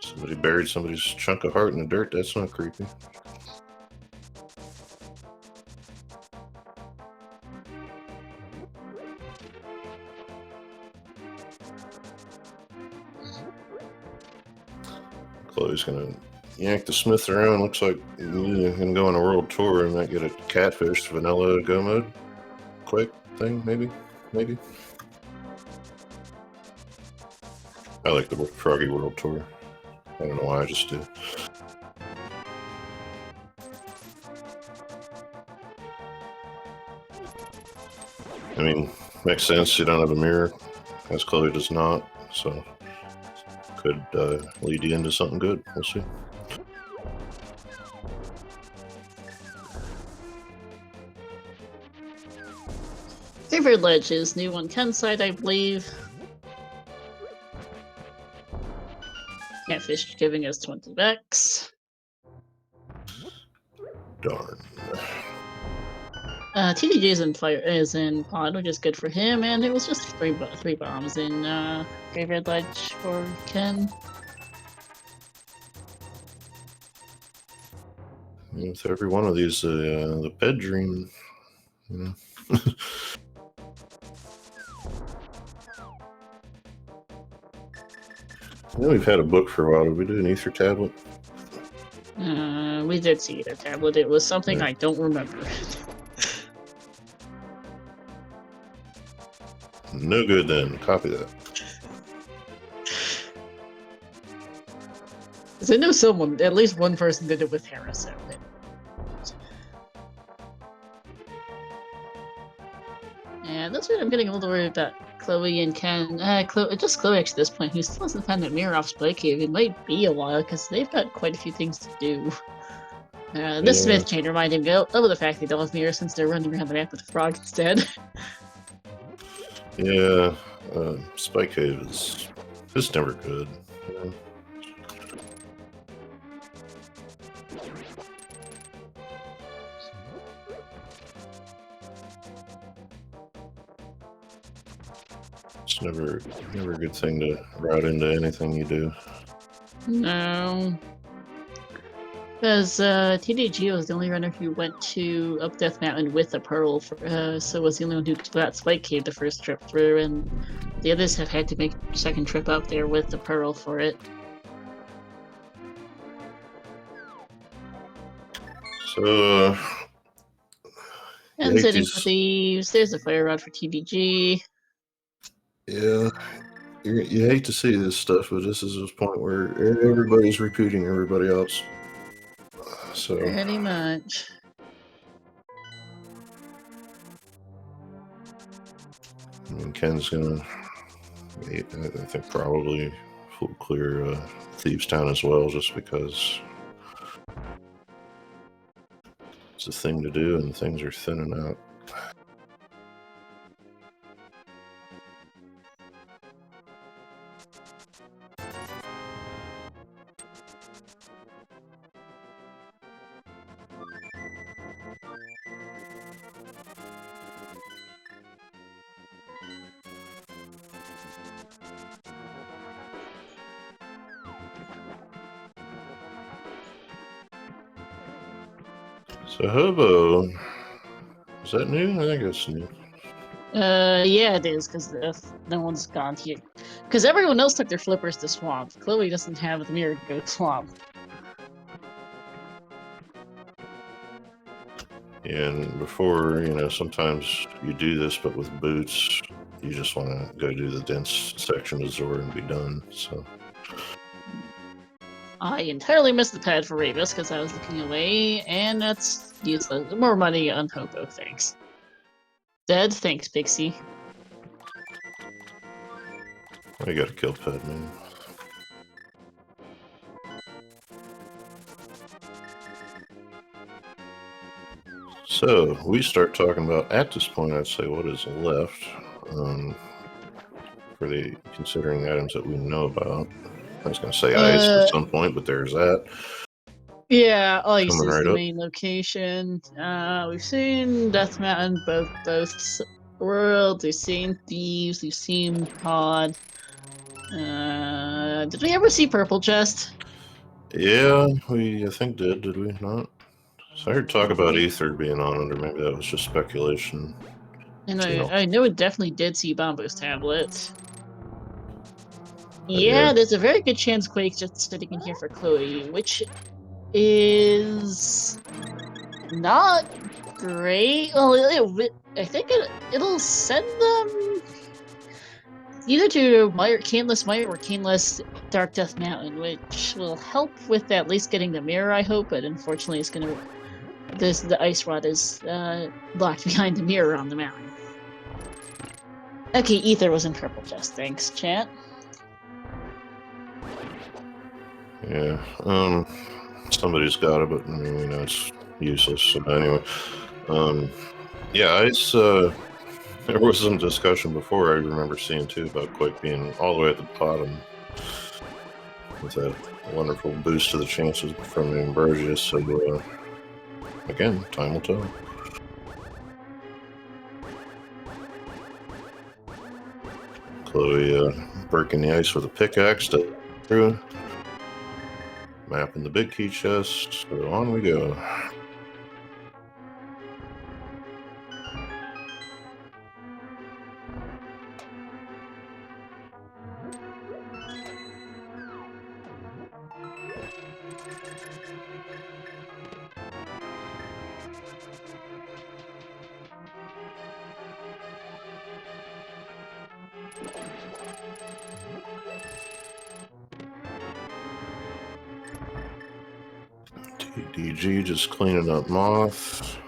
Somebody buried somebody's chunk of heart in the dirt. That's not creepy. Chloe's gonna yank the Smith around. Looks like you're gonna go on a world tour and might get a catfish vanilla go mode quick thing, maybe. I like the Froggy World Tour. I don't know why, I just do. I mean, makes sense. You don't have a mirror, as Chloe does not, so could lead you into something good. We'll see. Favorite ledges, new on Ken's side, I believe. Catfish giving us 20 bucks. Darn. TDJ is in pod, which is good for him, and it was just three bombs in favorite ledge for Ken. With every one of these, the bed dream, you know. I know we've had a book for a while. Did we do an ether tablet? We did see the tablet. It was something Yeah. I don't remember. No good then. Copy that. Because I know someone, at least one person did it with Harris. And that's what I'm getting a little worried about Chloe and Ken. Just Chloe actually at this point, who still hasn't found that mirror off Spy Cave. It might be a while because they've got quite a few things to do. This Yeah. Smith chain reminded me of the fact they don't have mirrors since they're running around the map with a frog instead. Yeah. Spy Cave is never good. Yeah. It's never a good thing to route into anything you do. No. Because TDG was the only runner who went to Up Death Mountain with a Pearl, so was the only one who got Spike Cave the first trip through, and the others have had to make a second trip up there with the Pearl for it. So, And sitting for thieves, there's a fire rod for TDG. Yeah, you hate to see this stuff, but this is this point where everybody's repeating everybody else. So Pretty much. I mean, Ken's gonna, I think, probably full clear Thieves Town as well, just because it's a thing to do and things are thinning out. So Hobo, is that new? I think it's new. Yeah, it is, because no one's gone here. Because everyone else took their flippers to Swamp. Chloe doesn't have the mirror to go to Swamp. And before, sometimes you do this, but with boots, you just want to go do the dense section of Zora and be done. So I entirely missed the pad for Ravis because I was looking away, and that's useless. More money on Hobo, thanks. Dead, thanks, Pixie. I gotta kill Ped, man. So we start talking about, at this point, I'd say what is left for the considering the items that we know about. I was going to say ice at some point, but there's that. Yeah, ice Coming is right the up. main location. We've seen Death Mountain, both worlds. We've seen Thieves. We've seen Pod. Did we ever see Purple Chest? Yeah, we I think did we not? So I heard talk about Ether being on it, or maybe that was just speculation. And So, I know it definitely did see Bombo's tablet. yeah. Yeah, there's a very good chance Quake's just sitting in here for Chloe, which is not great. Well, I think it'll send them either to Caneless Mire or Caneless Dark Death Mountain, which will help with at least getting the mirror, I hope. But unfortunately, it's gonna the ice rod is locked behind the mirror on the mountain. Okay, Ether was in purple chest. Thanks, chat. Yeah. Somebody's got it, but I mean, we know it's useless. So anyway, yeah, ice. There was some discussion before. I remember seeing too about Quake being all the way at the bottom with that wonderful boost to the chances from the Ambrosia. So again, time will tell. Chloe breaking the ice with a pickaxe through. Mapping the big key chest. So on we go. TDG just cleaning up Moth.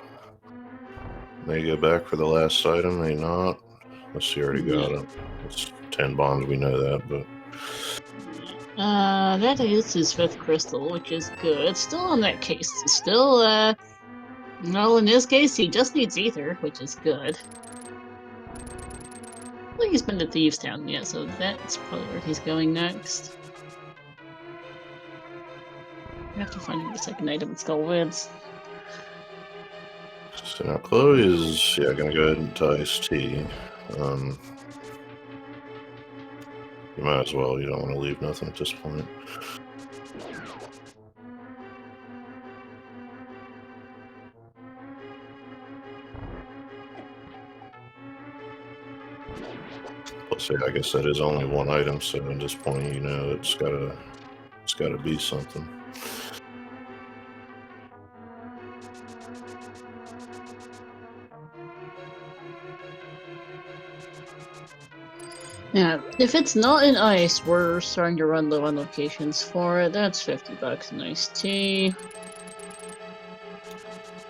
May go back for the last item, may not. Let's see, already got it. It's 10 bonds, we know that, but. That is his fifth crystal, which is good. Still on that case. Still, well, in this case, he just needs ether, which is good. I think he's been to Thieves Town yet, so that's probably where he's going next. I have to find the second item at Skullwoods. So now Chloe is, yeah, gonna go ahead and entice T. You might as well, you don't want to leave nothing at this point. Plus, yeah, I guess that is only one item, so at this point, you know, it's gotta be something. Yeah, if it's not in ice, we're starting to run low on locations for it. That's $50 nice tea.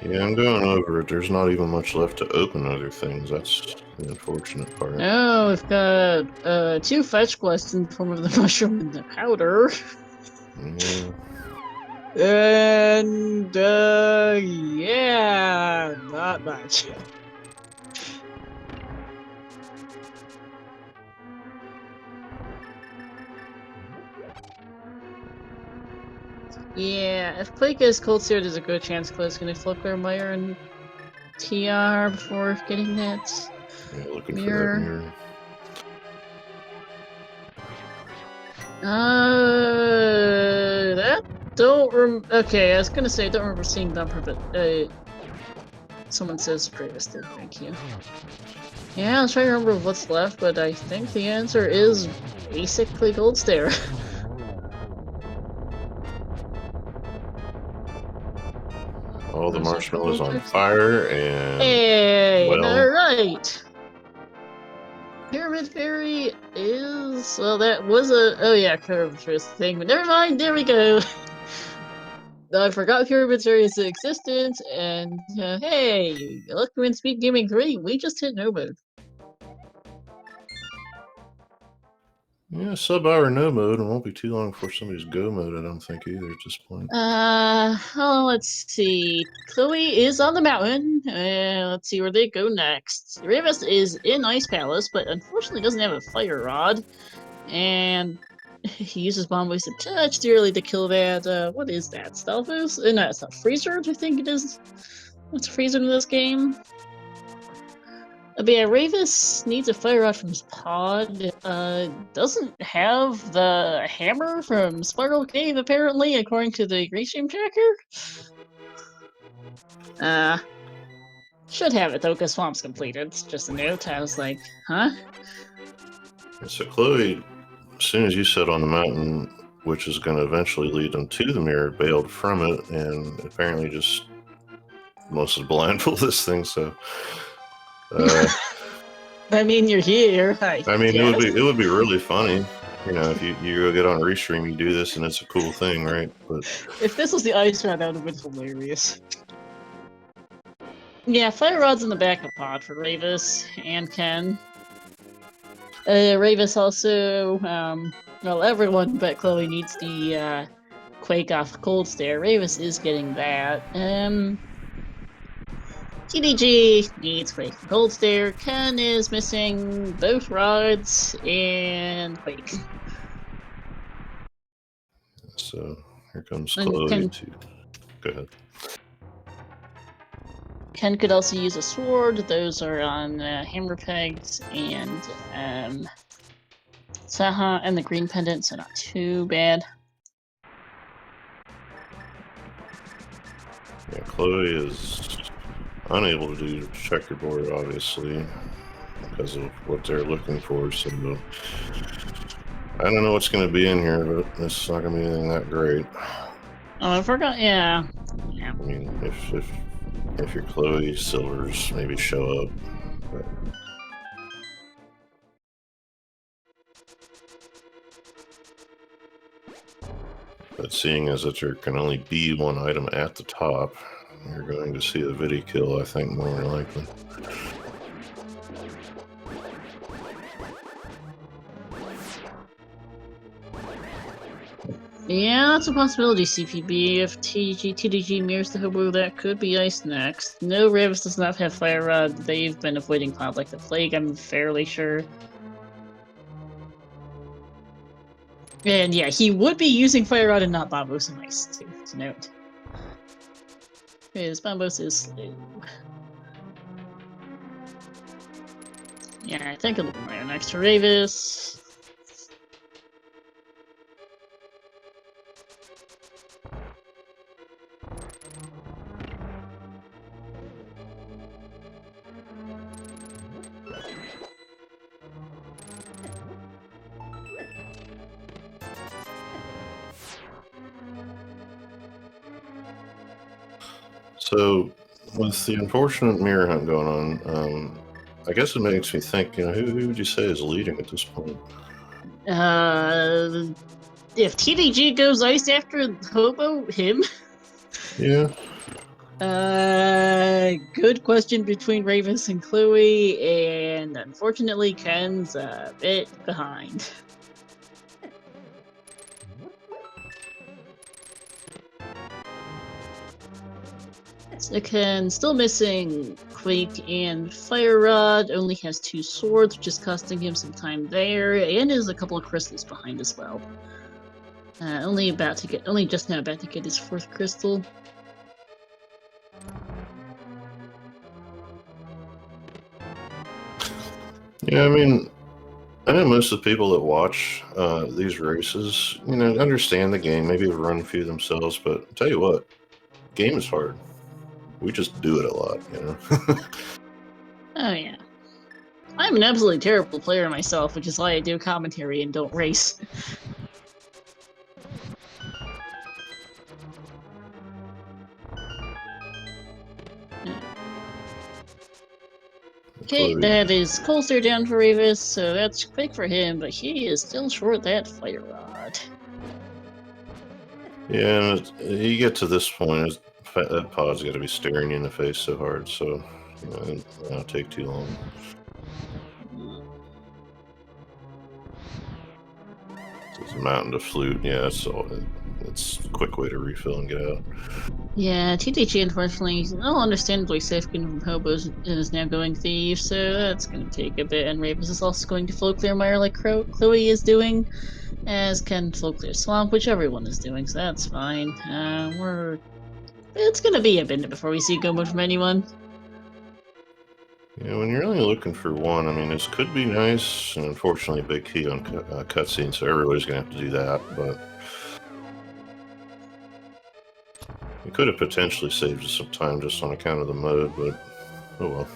Yeah, I'm going over it. There's not even much left to open other things. That's the unfortunate part. Oh, we've got 2 fetch quests in the form of the mushroom and the powder. Yeah. And yeah, not much. Yeah, if Quake is cold seared, there's a good chance Chloe's gonna flip her Mire and TR before getting that Yeah, looking mirror. for that mirror. That okay, I was gonna say I don't remember seeing Dumper, but someone says Gravis did. Thank you. Yeah, I was trying to remember what's left, but I think the answer is basically Gold Stare. All the marshmallows on fire, and hey, well, right. Pyramid Fairy is that was oh yeah, curvature thing, but never mind. There we go. I forgot Pyramid Fairy's existence, and hey, look, when Speed Gaming 3, we just hit no mode. Yeah, sub-hour no mode, and won't be too long before somebody's go mode, I don't think, either, at this point. Well, let's see. Chloe is on the mountain. Let's see where they go next. Rivas is in Ice Palace, but unfortunately doesn't have a fire rod. And he uses Bomb Waste a touch too early to kill that. What is that? Stalfos? No, it's not Freezer, I think it is. What's Freezer in this game? But yeah, Ravis needs a fire rod from his pod. Doesn't have the hammer from Spiral Cave, apparently, according to the Restream tracker. Should have it though, because Swamp's completed. It's just a note. I was like, huh? So Chloe, as soon as you set on the mountain, which is going to eventually lead them to the mirror, bailed from it, and apparently just mostly blindfold this thing. So, I mean, you're here. I mean, it would be really funny, you know, if you go get on Restream, you do this, and it's a cool thing, right? But if this was the ice rod, that would have been hilarious. Yeah, fire rod's in the backup pod for Ravis and Ken. Ravis also, well, everyone but Chloe needs the Quake off Cold Stare. Ravis is getting that. TDG needs Quake and Cold Stare. Ken is missing both rods and Quake. So here comes Chloe to go ahead. Ken could also use a sword. Those are on hammer pegs and Saha and the green pendant, so not too bad. Yeah, Chloe is unable to do checkerboard, obviously, because of what they're looking for. So I don't know what's going to be in here, but it's not going to be anything that great. Oh, I forgot. Yeah. I mean, if your Chloe silvers maybe show up. But seeing as that there can only be one item at the top, you're going to see a Vidi kill, I think, more than likely. Yeah, that's a possibility, CPB. If TDG mirrors the hobo, that could be ice next. No, Ravis does not have fire rod. They've been avoiding pod like the plague, I'm fairly sure. And yeah, he would be using fire rod and not Bombos and ice, too, to note. His Bombos is slow. Yeah, I think it'll be right next to Ravis. So, with the unfortunate mirror hunt going on, I guess it makes me think, you know, who would you say is leading at this point? If TDG goes ice after Hobo, him? Yeah. Good question between Ravis and Chloe, and unfortunately Ken's a bit behind. So Ken still missing Quake and Fire Rod, only has 2 swords, which is costing him some time there, and is a couple of crystals behind as well. Only just now about to get his 4th crystal. Yeah, I mean, I know most of the people that watch these races, you know, understand the game, maybe have run a few themselves, but I'll tell you what, game is hard. We just do it a lot, you know? Oh, yeah. I'm an absolutely terrible player myself, which is why I do commentary and don't race. Okay, that is Colster down for Ravis, so that's quick for him, but he is still short that Fire Rod. Yeah, and you get to this point, that pod's got to be staring you in the face so hard, so you know, it'll take too long. mountain to flute. Yeah, it's a quick way to refill and get out. Yeah, TTG unfortunately, understandably safe from hobos is now going thief, so that's going to take a bit. And Ravens is also going to flow clear mire like Chloe is doing, as can flow clear swamp, which everyone is doing, so that's fine. It's going to be a minute before we see go mode from anyone. Yeah, when you're only looking for one, I mean, this could be nice, and unfortunately, big key on cutscene, so everybody's gonna have to do that. But it could have potentially saved us some time just on account of the mode. But oh well.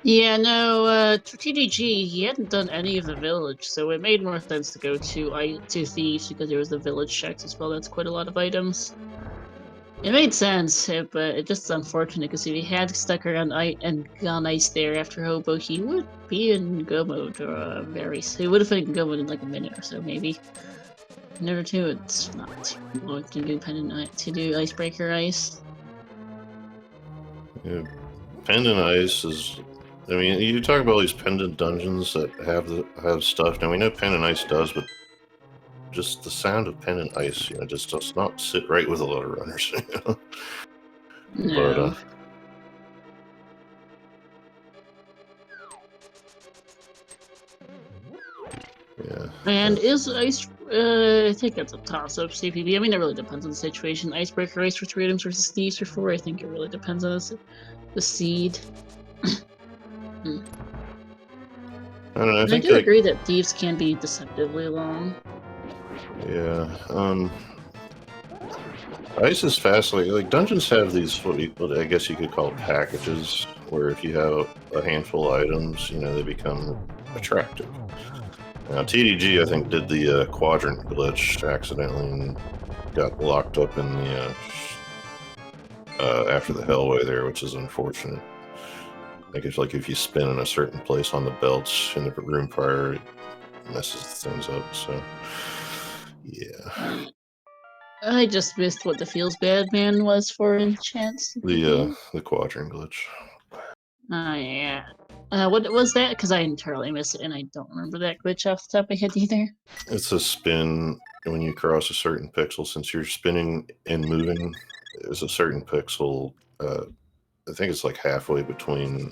Yeah, no, for TDG, he hadn't done any of the village, so it made more sense to go to Thieves because there was the village checks as well. That's quite a lot of items. It made sense, but it just unfortunate because if he had stuck around and gone ice there after Hobo, he would be in go mode he would have been in go mode in like a minute or so, maybe. In order to, it's not too long to do icebreaker ice. Yeah, Pendant ice is. I mean, you talk about all these pendant dungeons that have stuff. Now we know pendant ice does, but just the sound of pendant ice, just does not sit right with a lot of runners. No. But yeah. And is ice? I think that's a toss-up. CPB. I mean, it really depends on the situation. Icebreaker ice for 3 items versus Thieves for 4. I think it really depends on the seed. I don't know. I do agree that Thieves can be deceptively long. Yeah. Ice is fascinating. Like dungeons have these what I guess you could call packages, where if you have a handful of items, they become attractive. Now TDG, I think, did the quadrant glitch accidentally and got locked up in the after the hellway there, which is unfortunate. I think it's like if you spin in a certain place on the belts in the room prior, it messes things up. So yeah. I just missed what the feels bad man was for in chance. The quadrant glitch. Oh yeah. What was that? Because I entirely missed it, and I don't remember that glitch off the top of my head either. It's a spin when you cross a certain pixel. Since you're spinning and moving, there's a certain pixel. I think it's like halfway between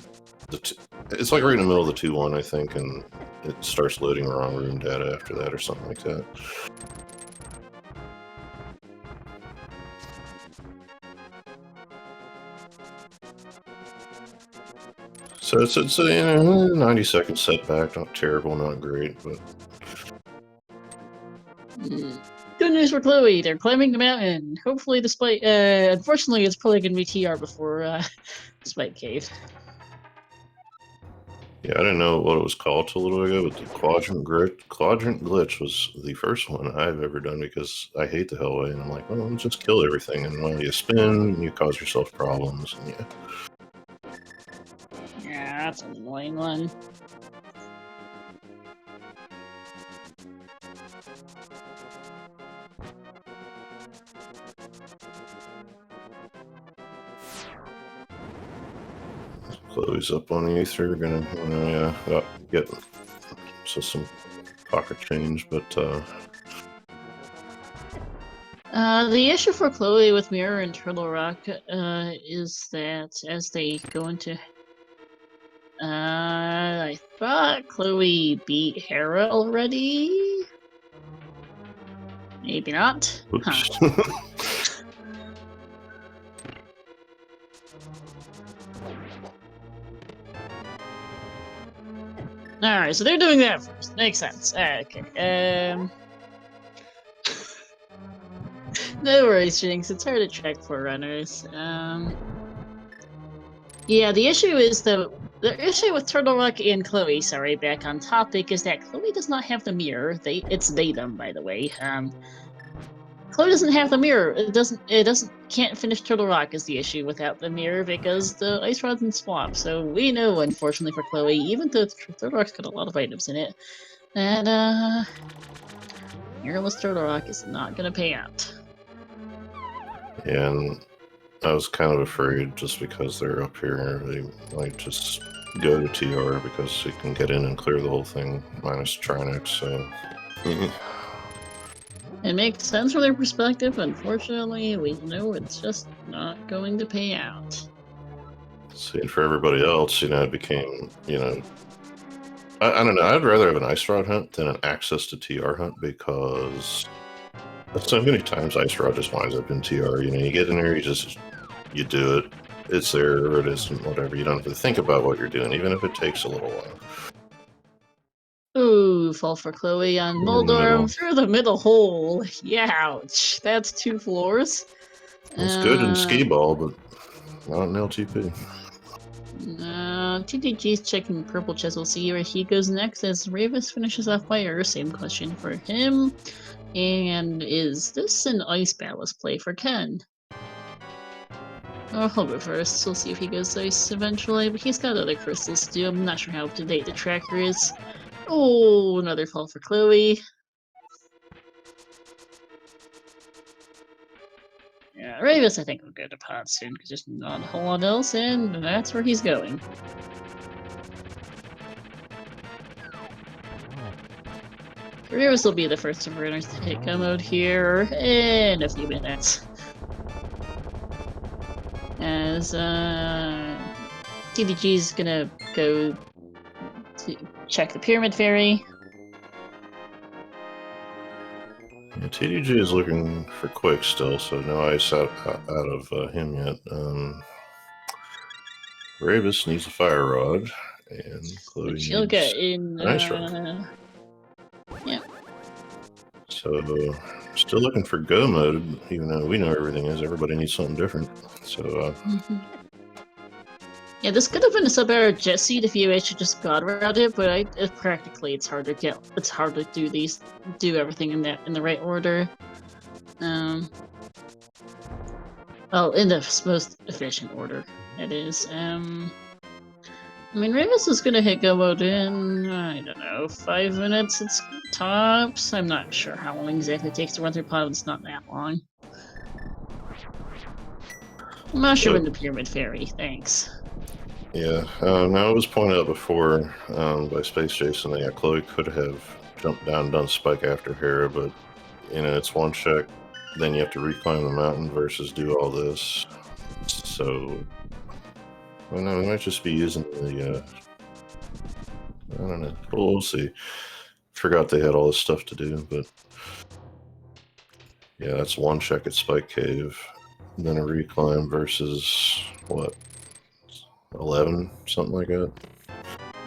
the two. It's like right in the middle of the 2-1, I think, and it starts loading wrong room data after that or something like that. So it's a 90-second setback. Not terrible, not great, but. Good news for Chloe. They're climbing the mountain. Hopefully, despite unfortunately, it's probably going to be TR before Spike Cave. Yeah, I didn't know what it was called till a little ago, but the quadrant glitch was the first one I've ever done because I hate the hellway, and I'm like, well, just kill everything, and when you spin, you cause yourself problems, and yeah. Yeah, that's an annoying one. Chloe's up on the ether. We're gonna get some pocket change, but the issue for Chloe with Mirror and Turtle Rock is that as they go into I thought Chloe beat Hera already. Maybe not. oops. Huh. Alright, so they're doing that first. Makes sense. Okay. No worries, Jinx. It's hard to track for runners. Yeah, the issue is the issue with Turtle Rock and Chloe, sorry, back on topic, is that Chloe does not have the mirror. It's they them, by the way. Chloe doesn't have the mirror. Can't finish Turtle Rock is the issue without the mirror because the ice rod's in swamp. So we know, unfortunately for Chloe, even though Turtle Rock's got a lot of items in it, That, Mirrorless Turtle Rock is not gonna pay out. And I was kind of afraid just because they're up here, they might just go to TR because it can get in and clear the whole thing, minus Trinex, so... It makes sense from their perspective. Unfortunately, we know it's just not going to pay out. See, and for everybody else, it became, I don't know, I'd rather have an Ice Rod hunt than an access to TR hunt because so many times Ice Rod just winds up in TR. You get in there, you do it, it's there, or it isn't, whatever. You don't have to think about what you're doing, even if it takes a little while. Ooh, fall for Chloe on Moldorm through the middle hole. Ouch. That's 2 floors. It's good in skee ball, but not in LTP. TTG's checking purple chest. We'll see where he goes next as Ravis finishes off fire. Same question for him. And is this an Ice Ballast play for Ken? Oh, he'll go first. We'll see if he goes ice eventually, but he's got other crystals to do. I'm not sure how up to date the tracker is. Oh, another fall for Chloe. Yeah, Ravis, I think, will go to pot soon because there's not a whole lot else, and that's where he's going. Ravis will be the first of runners to hit go mode here in a few minutes. As TDG's gonna go to check the Pyramid Fairy. Yeah, TDG is looking for quick still, so no ice out of him yet. Ravis needs a fire rod, and Chloe Which he'll needs get in. an ice rod. Yeah. So still looking for go mode, even though we know everything is. Everybody needs something different. So. Yeah, this could have been a sub-era jet seed if you actually just got around it, but practically it's hard to get. It's hard to do everything in the right order. Well, in the most efficient order, it is. I mean, Ravis is gonna hit go mode in, I don't know, 5 minutes. It's tops. I'm not sure how long exactly it takes to run through pod. It's not that long. I'm not sure when the Pyramid Fairy. Thanks. Yeah, now it was pointed out before by Space Jason that Chloe could have jumped down and done Spike after Hera, but it's one check, then you have to reclimb the mountain versus do all this. So, well, no, we might just be using the. I don't know. We'll see. Forgot they had all this stuff to do, but yeah, that's one check at Spike Cave, then a reclimb versus what? 11, something like that.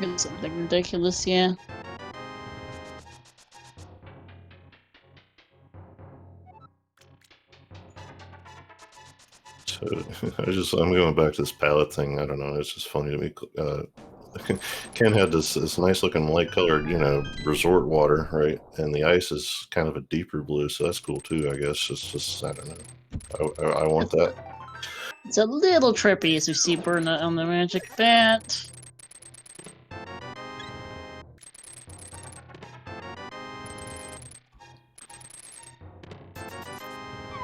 It's something ridiculous, yeah. So I'm going back to this palette thing. I don't know. It's just funny to me. Ken had this nice looking light colored, resort water, right? And the ice is kind of a deeper blue, so that's cool too. I guess it's just I don't know. I want that. It's a little trippy as we see Burna on the magic bat.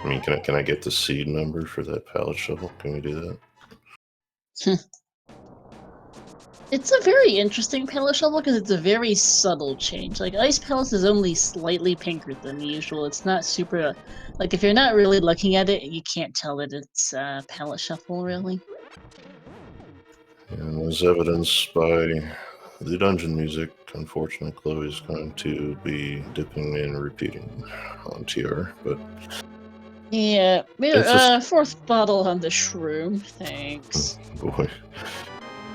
I mean, can I get the seed number for that pallet shovel? Can we do that? It's a very interesting palette shovel because it's a very subtle change. Like, Ice Palace is only slightly pinker than usual. It's not super... Like, if you're not really looking at it, you can't tell that it's a palette shuffle, really. And as evidenced by the dungeon music, unfortunately, Chloe's going to be dipping and repeating on TR, but... Yeah, fourth bottle on the shroom, thanks. Boy.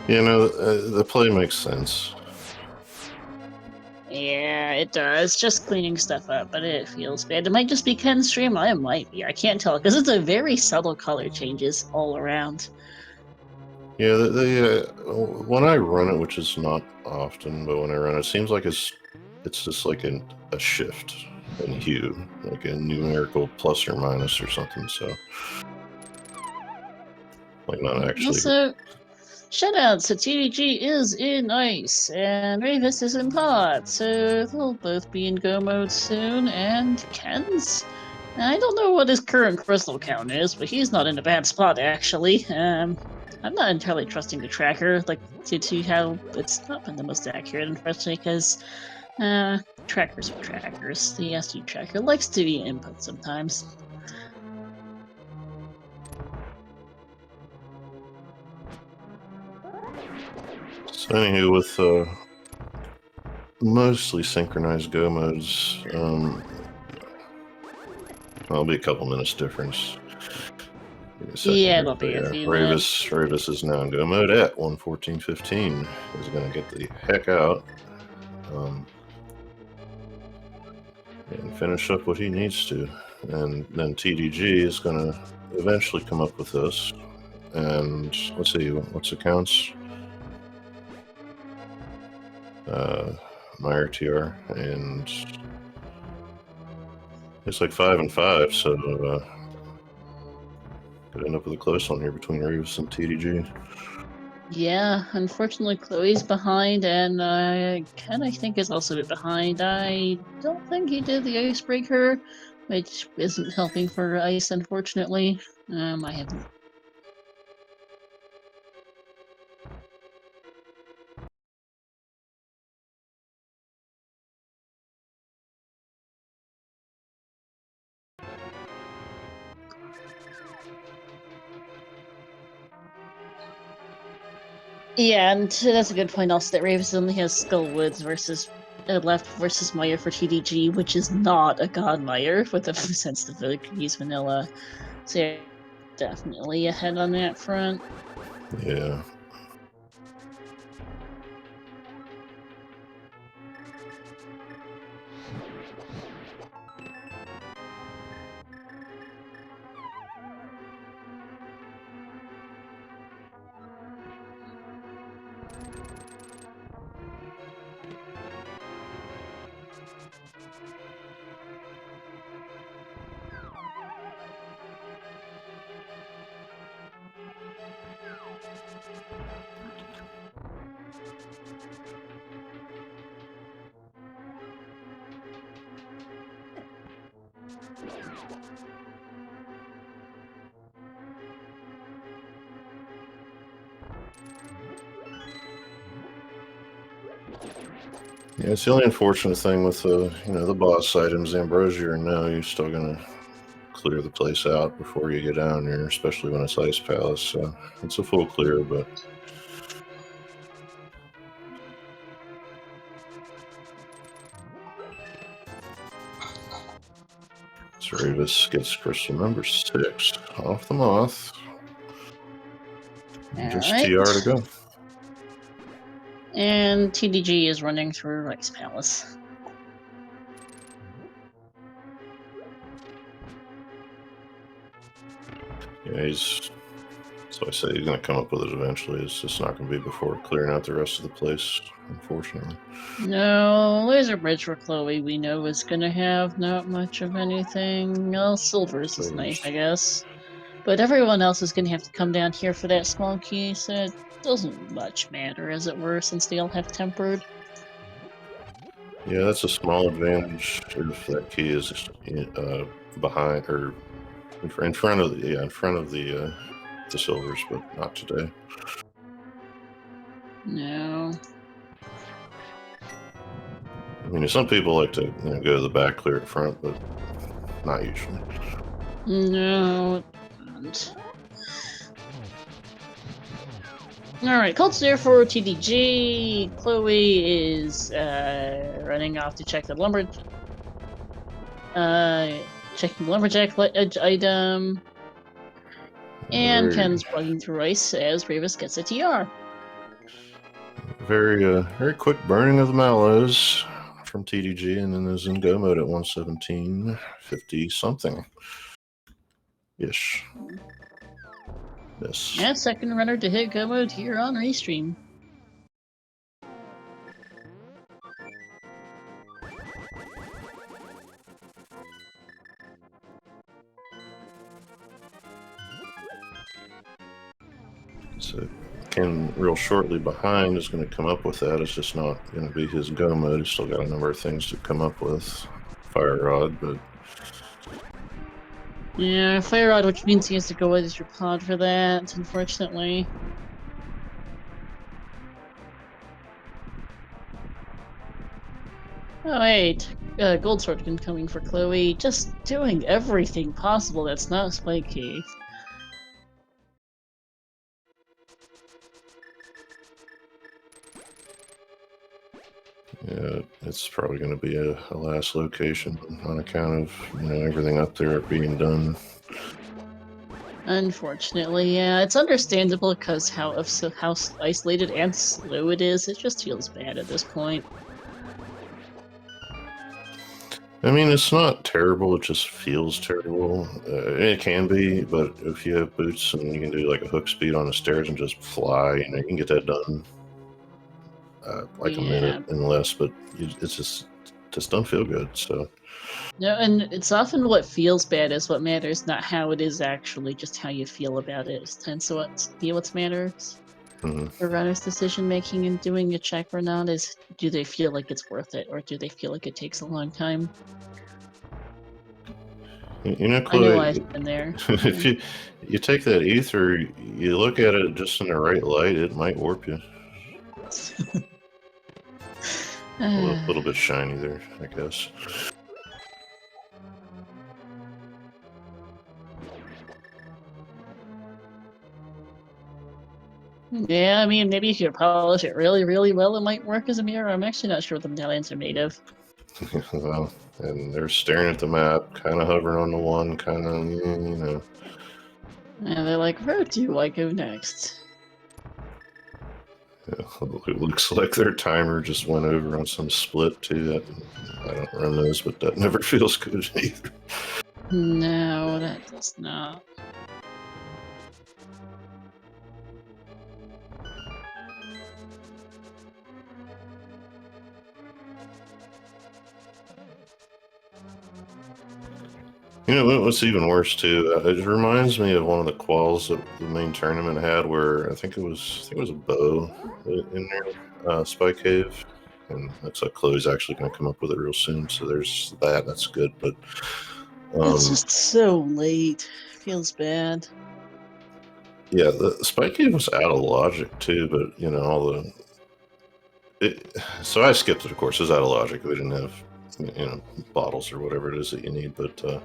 The play makes sense. Yeah, it does. Just cleaning stuff up, but it feels bad. It might just be Ken's stream. I might be. I can't tell because it's a very subtle color changes all around. Yeah, when I run it, which is not often, but when I run it, it seems like it's just like a shift in hue, like a numerical plus or minus or something. So, like not actually. Also, Shutouts, so TDG is in ice, and Ravis is in pot, so they'll both be in go mode soon, and Ken's? I don't know what his current crystal count is, but he's not in a bad spot, actually. I'm not entirely trusting the tracker, like, to see how it's not been the most accurate, unfortunately, because, trackers are trackers. The SD tracker likes to be input sometimes. So anywho, with mostly synchronized go modes, there'll be a couple minutes difference. Yeah, it'll be a few minutes. Ravis is now in go mode at 1:14:15. He's going to get the heck out and finish up what he needs to. And then TDG is going to eventually come up with this. And let's see, what's the counts? My RTR, and it's like 5 and 5, so could end up with a close one here between Reeves and TDG. Yeah, unfortunately, Chloe's behind, and Ken, I think, is also a bit behind. I don't think he did the icebreaker, which isn't helping for ice, unfortunately. I haven't. Yeah, and that's a good point also that Ravis only has Skullwoods versus left versus Meyer for TDG, which is not a God Meyer with a sense to use vanilla. So yeah, definitely ahead on that front. Yeah. Yeah, it's the only unfortunate thing with the boss items, Ambrosia, and now you're still gonna clear the place out before you get down there, especially when it's Ice Palace. So it's a full clear, but Cerebus gets crystal number 6 off the moth. Just Alright. TR to go. And TDG is running through Ice Palace. Yeah, so I say he's going to come up with it eventually. It's just not going to be before clearing out the rest of the place, unfortunately. No, Laser Bridge for Chloe we know is gonna have not much of anything. Well, Silvers is nice, I guess. But everyone else is gonna have to come down here for that small key, so it doesn't much matter, as it were, since they all have tempered. Yeah, that's a small advantage if that key is behind or in front of the silvers, but not today. No. I mean, some people like to go to the back, clear it front, but not usually. No. Alright, Colt's there for TDG. Chloe is running off to check the checking the lumberjack item. And Ken's plugging through ice as Ravis gets a TR. Very quick burning of the mallows from TDG, and then is in go mode at 1:17:50 something ish. Yes. And second runner to hit go mode here on Restream. So Ken real shortly behind is going to come up with that. It's just not going to be his go mode. He's still got a number of things to come up with. Fire Rod, but Yeah, Fire Rod, which means he has to go with your pod for that, unfortunately. Oh, wait. Gold Sword coming for Chloe. Just doing everything possible that's not Spike Cave. yeah, it's probably going to be a last location on account of everything up there being done. Unfortunately, yeah, it's understandable because how isolated and slow it is. It just feels bad at this point. I mean, it's not terrible. It just feels terrible. It can be, but if you have boots and you can do like a hook speed on the stairs and just fly, you can get that done like a minute Yeah. and less. But it's just don't feel good. So No, and it's often what feels bad is what matters, not how it is actually, just how you feel about it. Tends to be what matters. mhm. For runners' decision making and doing a check or not is, do they feel like it's worth it, or do they feel like it takes a long time? I know Chloe, I've been there. if you take that ether, you look at it just in the right light, it might warp you. A little bit shiny there, I guess. Yeah, I mean, maybe if you polish it really, really well, it might work as a mirror. I'm actually not sure what the medallions are made of. Well, and they're staring at the map, kind of hovering on the one, kind of. And they're like, where do I go next? It looks like their timer just went over on some split too. That I don't run those, but that never feels good either. No, that does not. What's even worse too? It reminds me of one of the quals that the main tournament had, where I think it was a bow in there, Spy Cave, and looks like Chloe's actually going to come up with it real soon. So there's that. That's good, but It's just so late. Feels bad. yeah, the Spy Cave was out of logic too. But all the so I skipped it. Of course, it was out of logic. We didn't have bottles or whatever it is that you need, but.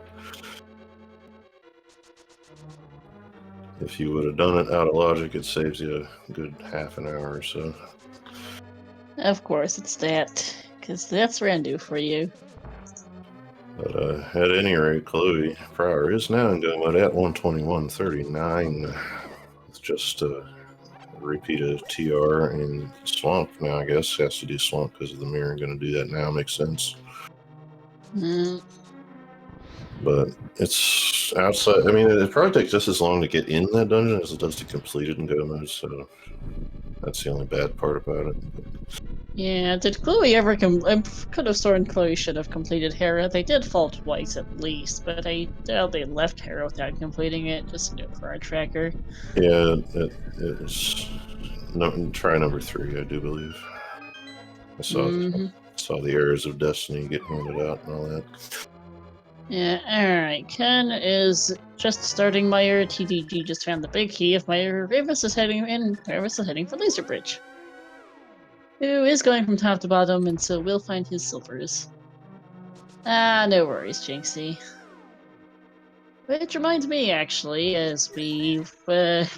If you would have done it out of logic, it saves you a good half an hour or so. Of course, it's that. Because that's Randu for you. But at any rate, Chloe Pryor is now in go mode at 121.39. It's just a repeat of TR and Swamp now, I guess. Has to do Swamp because of the mirror. Going to do that now. Makes sense. Mm. But it's outside. I mean, it probably takes just as long to get in that dungeon as it does to complete it in go mode. So that's the only bad part about it. Yeah, did Chloe ever I could have sworn Chloe should have completed Hera. They did fall twice at least, but I doubt they left Hera without completing it, just for our tracker. Yeah, it's try number 3, I do believe. I saw the errors of destiny get handed out and all that. Yeah, alright. Ken is just starting Meyer. TDG just found the big key of Meyer. Ravis is heading for Laser Bridge. Who is going from top to bottom, and so we'll find his silvers. Ah, no worries, Jinxie. Which reminds me, actually, as we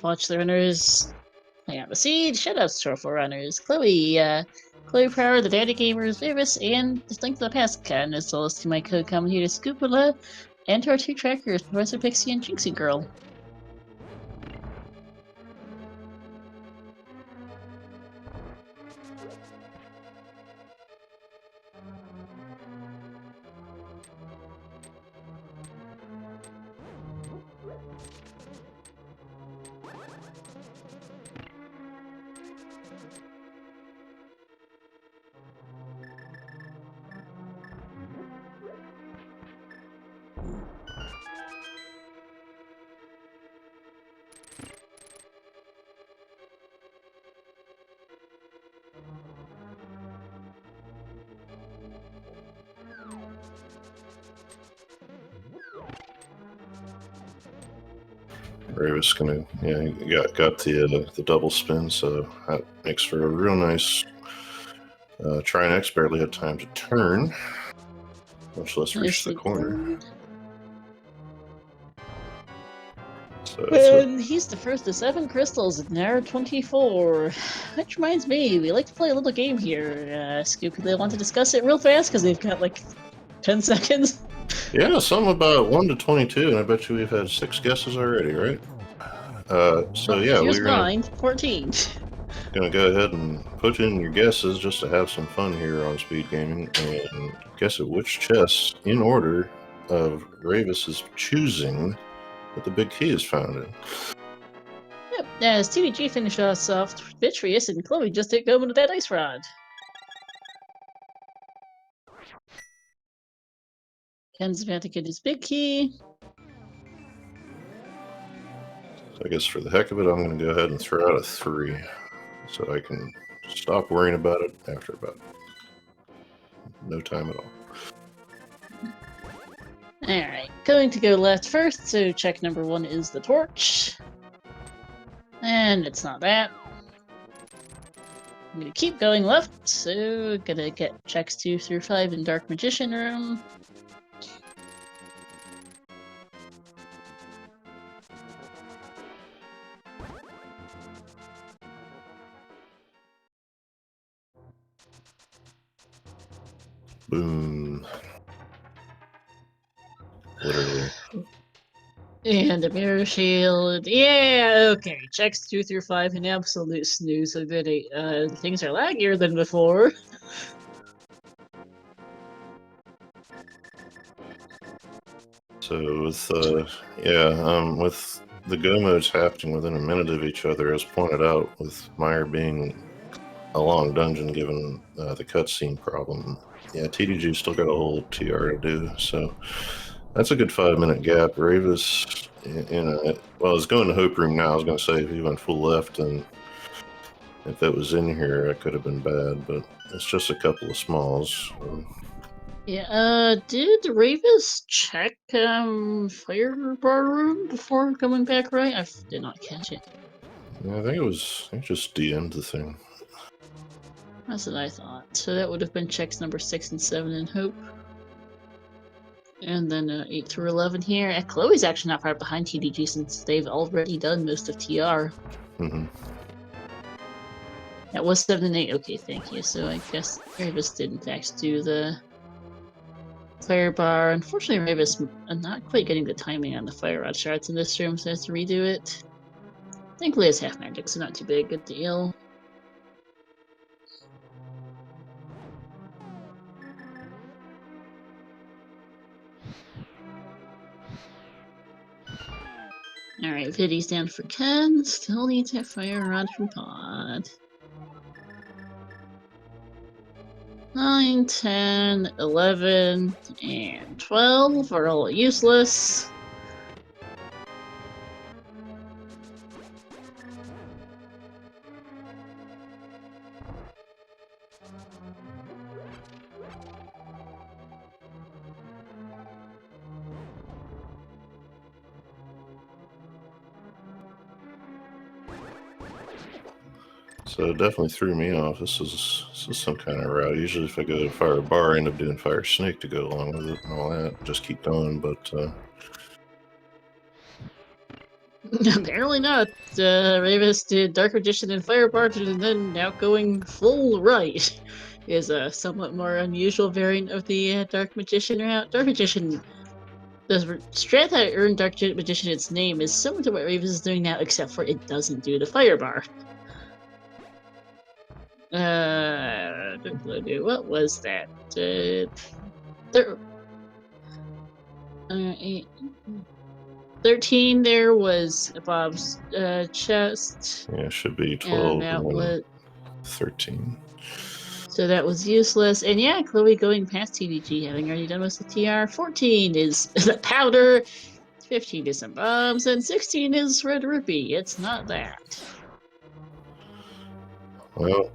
watch the runners play out the siege, shoutouts to our forerunners. Chloe Pryor, the Daddy Gamers, Vivis, and the Link to the Past Ken, as well as to my co-commentator Scoopula, and to our 2 trackers, Professor Pixie and Jinxie Girl. Ravis gonna, got the double spin, so that makes for a real nice. Try and X barely had time to turn, much less reach the corner. So and he's the first to 7 crystals in hour 24. Which reminds me, we like to play a little game here. Scoop, they want to discuss it real fast because they've got like 10 seconds. Yeah, some about 1 to 22, and I bet you we've had 6 guesses already, right? So yeah, here's we're mine, 14. gonna go ahead and put in your guesses just to have some fun here on Speed Gaming, and guess at which chest in order of Ravis's choosing that the big key is found in. Yep, as TVG finished us off victorious, and Chloe just hit go into that ice rod. Ken's about to get his big key. So I guess for the heck of it, I'm going to go ahead and throw out a 3 so I can stop worrying about it after about no time at all. Alright, going to go left first, so check number 1 is the torch. And it's not that. I'm gonna keep going left, so gonna get checks 2 through 5 in Dark Magician room. Boom. Literally. And a mirror shield. Yeah, okay. Checks 2 through 5 in absolute snooze, so that things are laggier than before. So with with the go modes happening within a minute of each other, as pointed out, with Meyer being a long dungeon given the cutscene problem, yeah, TDG still got a whole TR to do, so that's a good 5-minute gap. Ravis, well, it's going to Hope Room now. I was going to say if he went full left, and if it was in here, it could have been bad, but it's just a couple of smalls. Yeah, did Ravis check fire bar room before coming back, right? I did not catch it. Yeah, I think it just DM'd the thing. That's what I thought. So that would have been checks number 6 and 7 in Hope. And then 8 through 11 here. Chloe's actually not far behind TDG since they've already done most of TR. Mm-hmm. That was 7 and 8. Okay, thank you. So I guess Ravis did in fact do the fire bar. Unfortunately, Ravis not quite getting the timing on the fire rod shards in this room, so has to redo it. Thankfully, it's half magic, so not too big a deal. Alright, Viddy's down for Ken. Still needs that fire rod from Pod. 9, 10, 11, and 12 are all useless. So it definitely threw me off. This is some kind of route. Usually if I go to fire bar, I end up doing fire snake to go along with it and all that. Just keep going, but Apparently not. Ravis did Dark Magician and Fire Bar, and then now going full right is a somewhat more unusual variant of the Dark Magician route. Dark Magician, the strat that earned Dark Magician its name is similar to what Ravis is doing now, except for it doesn't do the Fire Bar. What was that? 13 there was Bob's chest. yeah, it should be 12 and that was 13. So that was useless. And yeah, Chloe going past TDG, having already done most of TR. 14 is the powder, 15 is some bombs, and 16 is Red Rupee. It's not that. Well,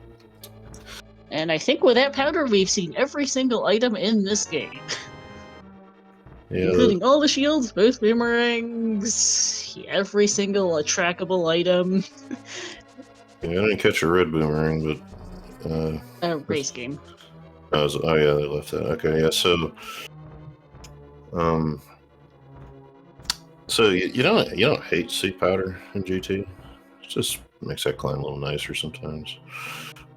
and I think with that powder, we've seen every single item in this game. Yeah, including all the shields, both boomerangs, every single trackable item. yeah, I didn't catch a red boomerang, but Race game. oh yeah, they left that. Okay, yeah. Um, so you don't hate sea powder in GT. It just makes that climb a little nicer sometimes.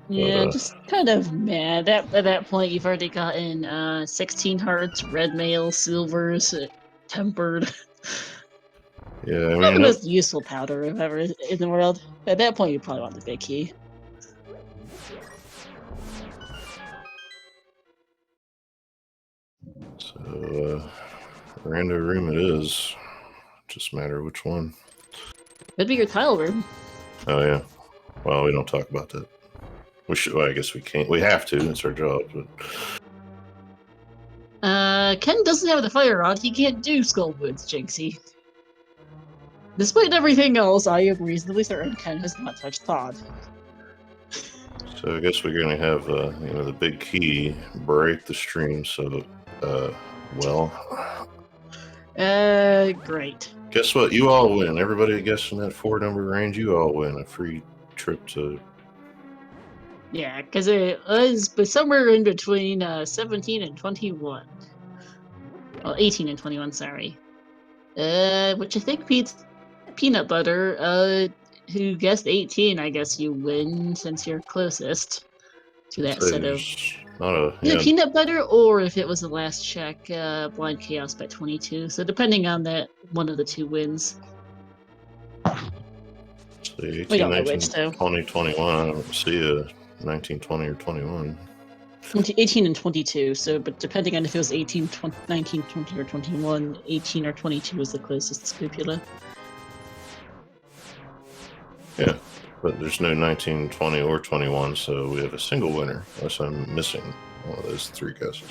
Yeah, But just kind of mad. At that point, you've already gotten 16 hearts, red mail, silvers, tempered. yeah, I Not the mean, most useful powder ever in the world. At that point, you probably want the big key. so random room it is. Just matter which one. Could be your tile room. Oh yeah. Well, we don't talk about that. We should. Well, I guess we can't. We have to. It's our job. But Ken doesn't have the fire rod. He can't do Skull Woods, Jinxie. Despite everything else, I am reasonably certain Ken has not touched Todd. so I guess we're gonna have the big key break the stream. So well, Great. guess what? You all win. Everybody guessing that 4-number range, you all win a free trip to. Yeah, because it was but somewhere in between 17 and 21. Well, 18 and 21, sorry. Which I think beats Peanut Butter, who guessed 18. I guess you win since you're closest to that Say set of. there's not a Either Peanut Butter or if it was the last check, Blind Chaos by 22. So depending on that, one of the two wins. say 18, We don't know 19, which, though. 20, 21. I don't see a 19, 20, or 21. 18 and 22. So, but depending on if it was 18, 20, 19, 20, or 21, 18 or 22 is the closest Scapula. Yeah, but there's no 19, 20, or 21, so we have a single winner, unless I'm missing one of those three guesses.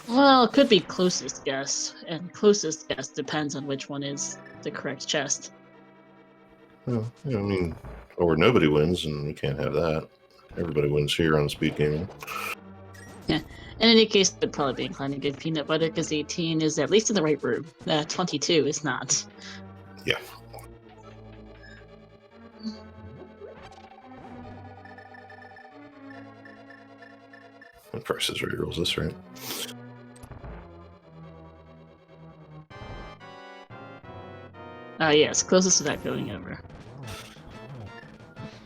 Well, it could be closest guess, and closest guess depends on which one is the correct chest. Well, I mean, or nobody wins, and we can't have that. Everybody wins here on Speed Gaming. Yeah. In any case, I'd probably be inclined to give Peanut Butter because 18 is at least in the right room. 22 is not. Yeah. And Price is Right rules this, right? Yes, closest to that going over.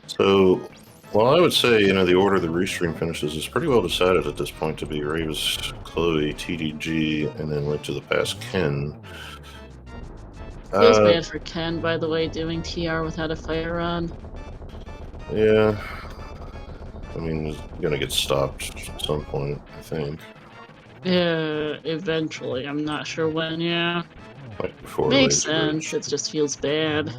So, well, I would say, the order the restream finishes is pretty well decided at this point to be Ravis, Chloe, TDG, and then Link to the Past, Ken. Feels bad for Ken, by the way, doing TR without a fire on. Yeah. I mean, he's going to get stopped at some point, I think. Yeah, eventually. I'm not sure when, yeah. Like before Makes Laser sense, Bridge. it just feels bad.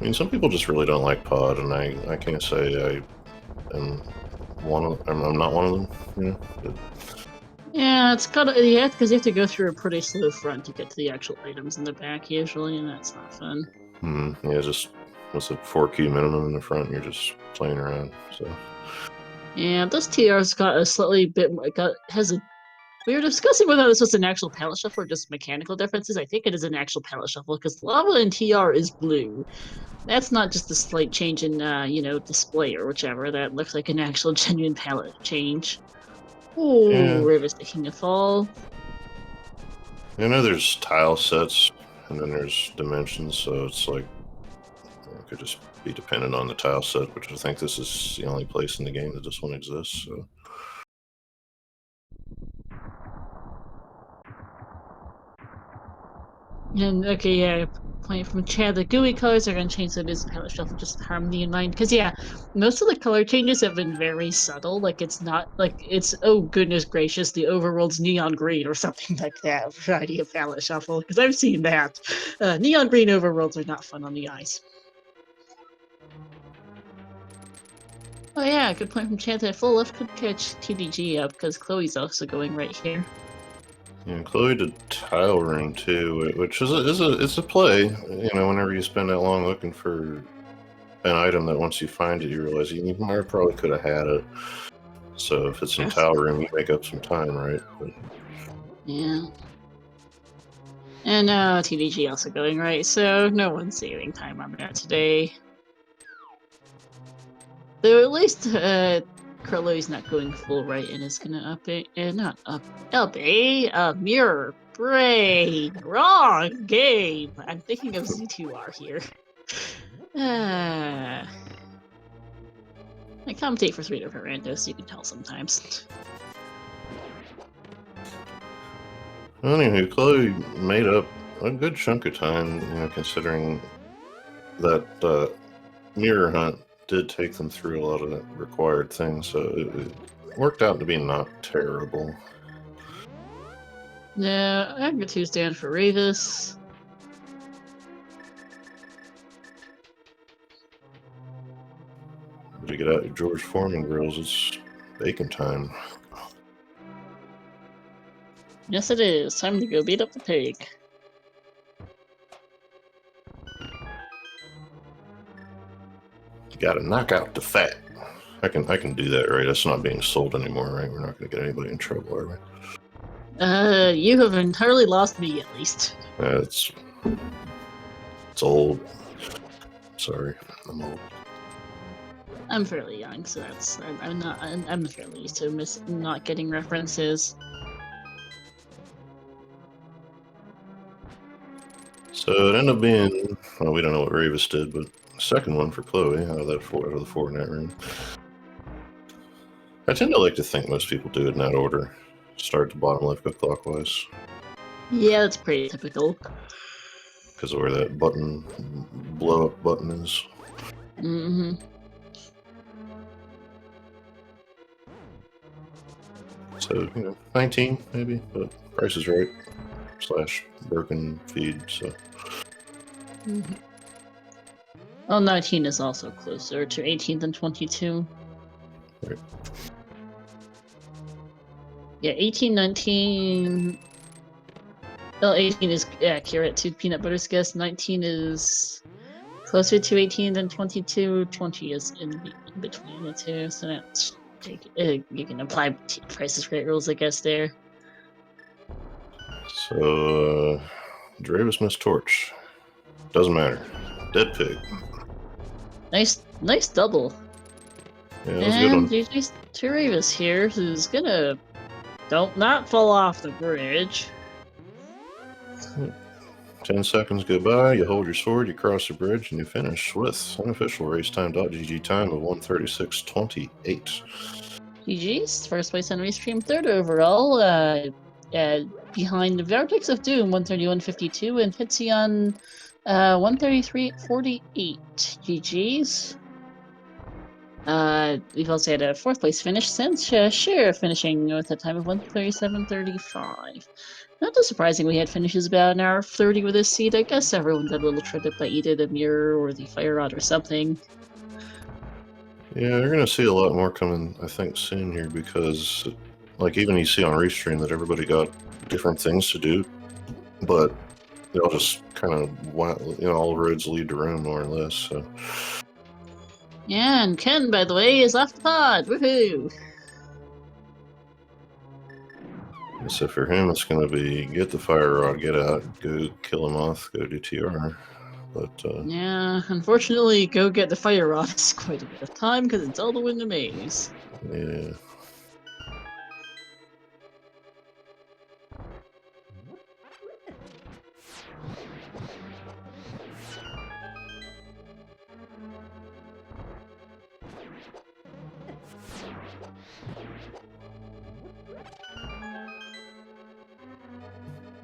I mean, some people just really don't like Pod, and I can't say I am I'm not one of them, But Yeah, it's gotta, yeah, because you have to go through a pretty slow front to get to the actual items in the back usually, and that's not fun. yeah, just what's a 4 key minimum in the front, and you're just playing around. So Yeah, this TR's got a slightly bit, we were discussing whether this was an actual palette shuffle or just mechanical differences. I think it is an actual palette shuffle because lava in TR is blue. That's not just a slight change in, display or whichever. That looks like an actual genuine palette change. Ooh, yeah, River's the King of Fall. I know there's tile sets, and then there's dimensions, so it's like it could just be dependent on the tile set, which I think this is the only place in the game that this one exists. So. And okay, yeah, point from Chad, the GUI colors are going to change, so it is palette shuffle, just harmony in mind. Because yeah, most of the color changes have been very subtle. Like it's not like it's oh goodness gracious, the overworld's neon green or something like that variety of palette shuffle. Because I've seen that. Neon green overworlds are not fun on the eyes. Oh yeah, good point from Chad. That full left could catch TDG up because Chloe's also going right here. Yeah, Chloe did tile room too, which it's a play. Whenever you spend that long looking for an item that once you find it, you realize you probably could have had it. So if it's in tile room, you make up some time, right? But Yeah. And TDG also going right, so no one's saving time on there today. Though at least Curly's not going full right and is gonna up A, not up A, mirror brain. Wrong game. I'm thinking of Z2R here. I commentate for 3 different randos, so you can tell sometimes. Anyway, Chloe made up a good chunk of time, considering that mirror hunt did take them through a lot of the required things, so it worked out to be not terrible. Yeah, I'm going to stand for Ravis. To get out your George Foreman grills, it's bacon time. Yes, it is. Time to go beat up the pig. You gotta knock out the fat. I can do that, right? That's not being sold anymore, right? We're not gonna get anybody in trouble, are we? You have entirely lost me, at least. It's old. Sorry, I'm old. I'm fairly young, so that's I'm fairly used to not getting references. So it ended up being, well, we don't know what Ravis did, but second one for Chloe out of the four in that room. I tend to like to think most people do it in that order. Start at the bottom left, go clockwise. Yeah, that's pretty typical. Because of where that button, blow up button is. Mm-hmm. So, 19 maybe, but Price is Right / broken feed, so. Mm-hmm. Well, 19 is also closer to 18 than 22. Right. Yeah, 18, 19... Well, 18 is accurate to Peanut Butter's guess. 19 is closer to 18 than 22. 20 is in between the two, so that's... you can apply Price is Right rules, I guess, there. So, Dravis missed Torch. Doesn't matter. Dead Pig. Nice double. Yeah, that was a good one. GG's to Ravis here, who's gonna not fall off the bridge. 10 seconds go by, you hold your sword, you cross the bridge, and you finish with unofficial race time.gg time of 1:36:28. GG's, first place on Restream, third overall, behind the Vortex of Doom, 131.52, and Hitzion, 133.48. GG's. We've also had a fourth place finish since Share finishing with a time of 1:37:35. Not too surprising we had finishes about an hour 30 with this seed. I guess everyone got a little tripped up by either the mirror or the fire rod or something. Yeah, you're going to see a lot more coming, I think, soon here because, like, even you see on Restream that everybody got different things to do, but they all just kind of, all roads lead to Rome, more or less, so. Yeah, and Ken, by the way, is off the pod. Woohoo! So for him, it's going to be get the fire rod, get out, go kill a moth, go do TR. But yeah, unfortunately, go get the fire rod is quite a bit of time because it's all the way in the maze. Yeah.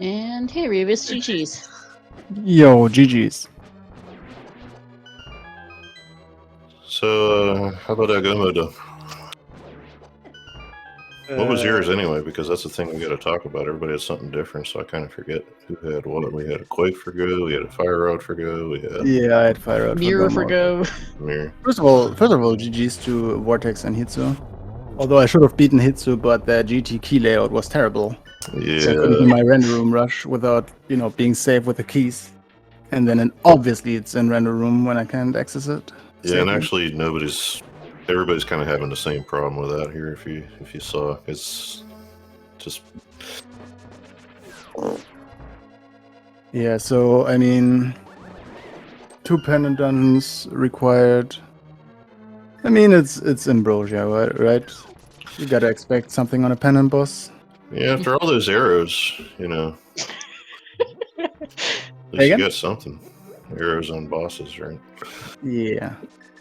And hey, Revis, GG's. Yo, GG's. So, how about Agomoda? What was yours anyway? Because that's the thing we got to talk about. Everybody had something different, so I kind of forget who had what. We had a Quake for Go, we had a Fire Rod for Go, we had Yeah, I had Fire Rod Mirror for Go. Mirror. First of all, GG's to Vortex and Hitsu. Although I should have beaten Hitsu, but the GT key layout was terrible. Yeah. So I couldn't do my render room rush without, being safe with the keys. And then obviously it's in render room when I can't access it. Yeah, and actually everybody's kind of having the same problem with that here. If you saw, it's just Yeah, so I mean, 2 pendant dungeons required. I mean, it's Ambrosia, right? You gotta expect something on a pendant boss. Yeah, after all those arrows, you know, at least you Again? got something. Arrows on bosses, right? Yeah.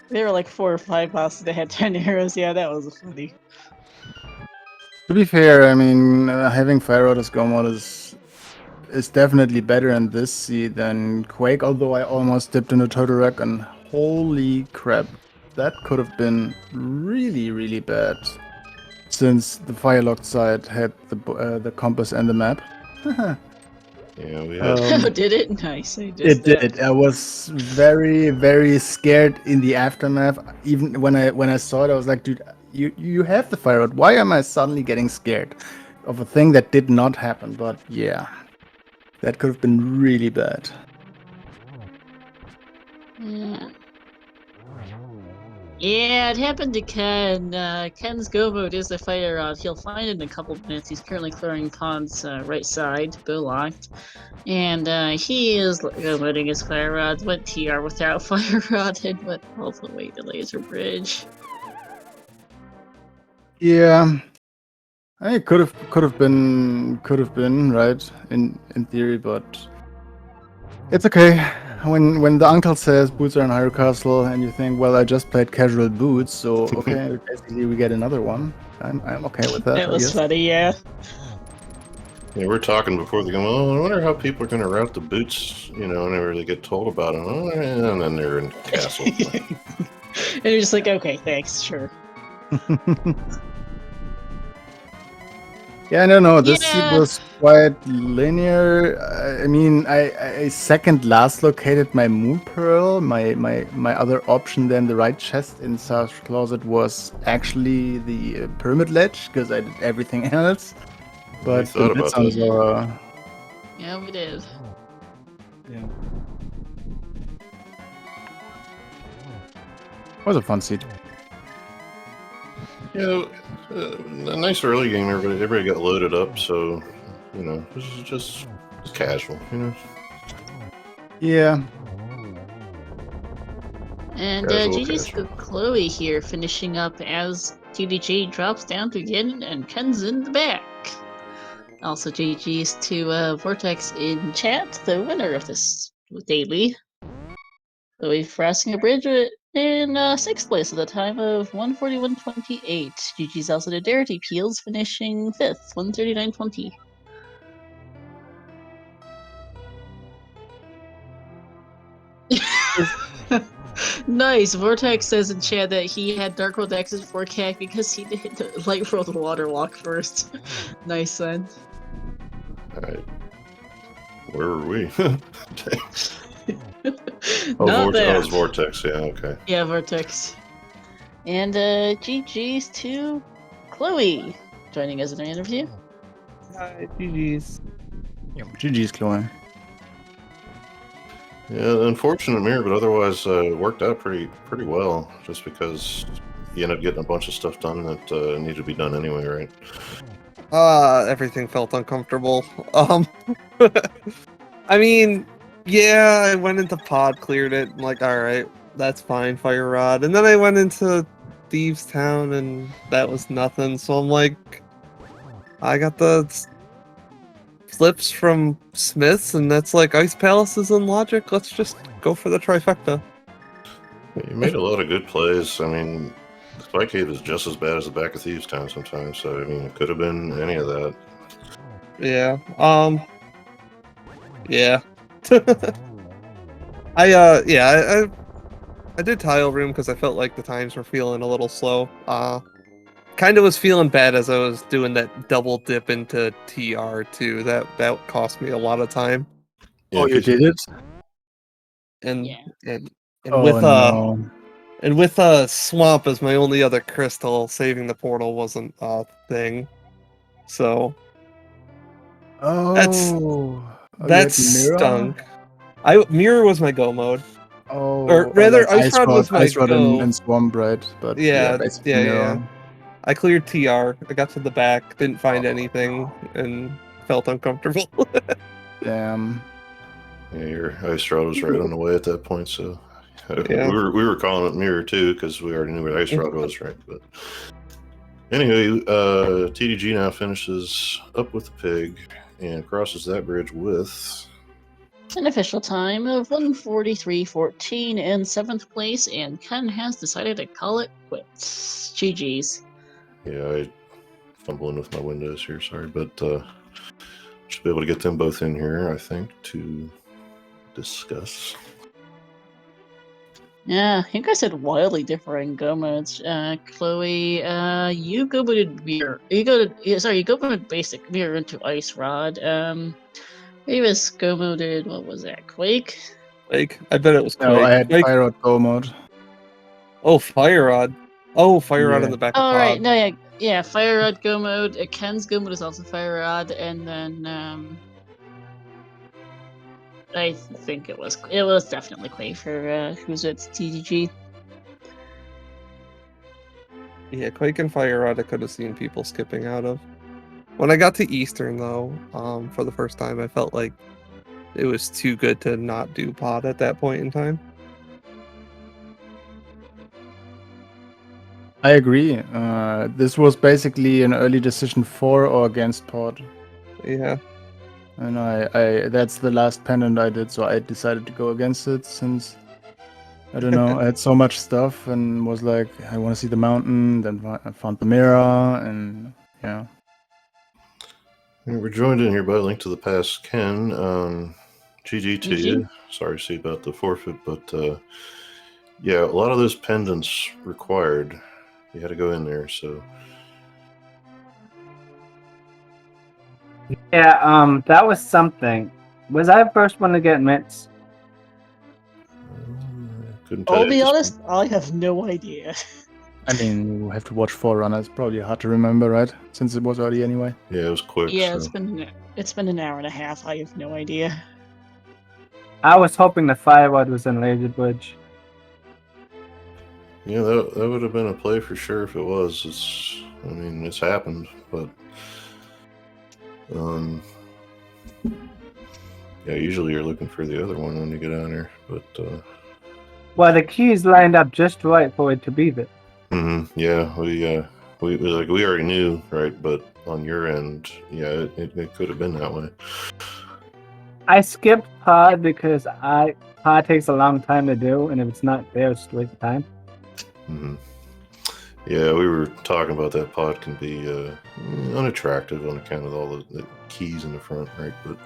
There were like 4 or 5 bosses that had 10 arrows. Yeah, that was funny. To be fair, I mean, having Fire Rod as go mod is definitely better in this seed than Quake. Although I almost dipped into Total Wreck, and holy crap, that could have been really, really bad. Since the Firelocked side had the compass and the map. Yeah, we had. Oh, did it? Nice. I just, It did. I was very, very scared in the aftermath. Even when I saw it, I was like, dude, you have the fire rod. Why am I suddenly getting scared of a thing that did not happen? But yeah, that could have been really bad. Yeah. Yeah, it happened to Ken. Ken's go mode is the fire rod. He'll find it in a couple minutes. He's currently clearing Pond's right side, bow locked. And he is go moding his fire rod, went TR without fire rod, and went all the way to Laser Bridge. Yeah, I mean, could have been right in theory, but it's okay. When the uncle says boots are in Hyrule Castle, and you think, well, I just played casual boots, so okay, basically we get another one. I'm okay with that. That I was guess. funny, yeah. Yeah, we're talking before the game. Oh, I wonder how people are going to route the boots, you know, whenever they get told about it. Oh, and then they're in the castle. And you're just like, okay, thanks, sure. Yeah, no. This seed Yeah. was quite linear. I mean, I second last located my Moon Pearl. My other option than the right chest in Sar's Closet was actually the Pyramid Ledge, because I did everything else. But thought the about sounds that. are... Yeah, we did. Yeah. Was a fun seed. Yeah, a nice early game. Everybody got loaded up, so you know, this is just casual, you know. Yeah. And Casual, GG's casual. Chloe here, finishing up as TDG drops down to Yin and Ken's in the back. Also, GG's to Vortex in chat, the winner of this daily. Chloe crossing a bridge in 6th place at the time of 141.28. GG's also to Darity Peels, finishing 5th, 139.20. Nice. Vortex says in chat that he had Dark World X's before CAC because he did Light World Water Walk first. Nice, son. Alright. Where were we? Not Vortex. bad. Oh, it's Vortex. Yeah, okay. Yeah, Vortex. And GG's to Chloe, joining us in an interview. Hi, GG's. Yeah, GG's, Chloe. Yeah, unfortunate mirror, but otherwise worked out pretty well. Just because you ended up getting a bunch of stuff done that needed to be done anyway, right? Everything felt uncomfortable. I mean, yeah, I went into pod, cleared it. I'm like, all right, that's fine, Fire Rod. And then I went into Thieves Town, and that was nothing. So I'm like, I got the flips from Smiths, and that's like Ice Palaces and Logic. Let's just go for the trifecta. You made a lot of good plays. I mean, Spike Cave is just as bad as the back of Thieves Town sometimes. So I mean, it could have been any of that. Yeah. Yeah. I did Tile Room because I felt like the times were feeling a little slow. Kind of was feeling bad as I was doing that double dip into TR too. That cost me a lot of time. Yeah, Oh, you did it? And Yeah. and Oh, with no. and with Swamp as my only other crystal, saving the portal wasn't a thing. So Oh, you that had Mirror? stunk. Mirror was my go mode. Oh, Or rather, like Ice Rod was my Ice Rod go. and Swamp, right? But Yeah, basically yeah. Mirror. I cleared TR. I got to the back, didn't find Oh, anything, and felt uncomfortable. Damn. Yeah, your ice rod was right on the way at that point, so Yeah. we were calling it mirror too because we already knew where the ice rod was, right? But anyway, TDG now finishes up with the pig and crosses that bridge with. An official time of 1:43:14 in 7th place, and Ken has decided to call it quits. GG's. Yeah, I fumbling with my windows here, sorry, but should be able to get them both in here, I think, to discuss. Yeah, you guys had wildly differing go modes. Chloe, you go moted mirror. You go moted basic mirror into ice rod. Davis go moted. What was that? Quake. Quake. I bet it was Quake. No, I had Quake. Fire Rod Go mode. Oh, Fire Rod. Oh, Fire Rod Yeah. in the back of All pod. right, no, yeah, fire rod go mode. Ken's go mode is also fire rod, and then I think it was definitely Quake for who's at TDG. Yeah, Quake and Fire Rod I could have seen people skipping out of. When I got to Eastern though, for the first time, I felt like it was too good to not do pod at that point in time. I agree. This was basically an early decision for or against pod. Yeah. And I that's the last pendant I did, so I decided to go against it since I don't know, I had so much stuff and was like, I want to see the mountain, then I found the mirror, and yeah. And we're joined in here by Link to the Past, Ken. GG to you. Sorry to see about the forfeit, but yeah, a lot of those pendants required. You had to go in there, so. Yeah, that was something. Was I the first one to get mitts? Couldn't tell I'll you be at this honest, point. I have no idea. I mean, you have to watch Forerunner. It's probably hard to remember, right? Since it was early anyway. Yeah, it was quick. Yeah, so. it's been an hour and a half. I have no idea. I was hoping the Fire Rod was in Laser Bridge. Yeah, that would have been a play for sure if it was. I mean, it's happened, but yeah, usually you're looking for the other one when you get on there, but Well, the keys lined up just right for it to be there. yeah, we already knew, right? But on your end, yeah, it could have been that way. I skipped pod because pod takes a long time to do, and if it's not there, it's a waste of time. Yeah, we were talking about that pod can be unattractive on account of all the keys in the front, right? But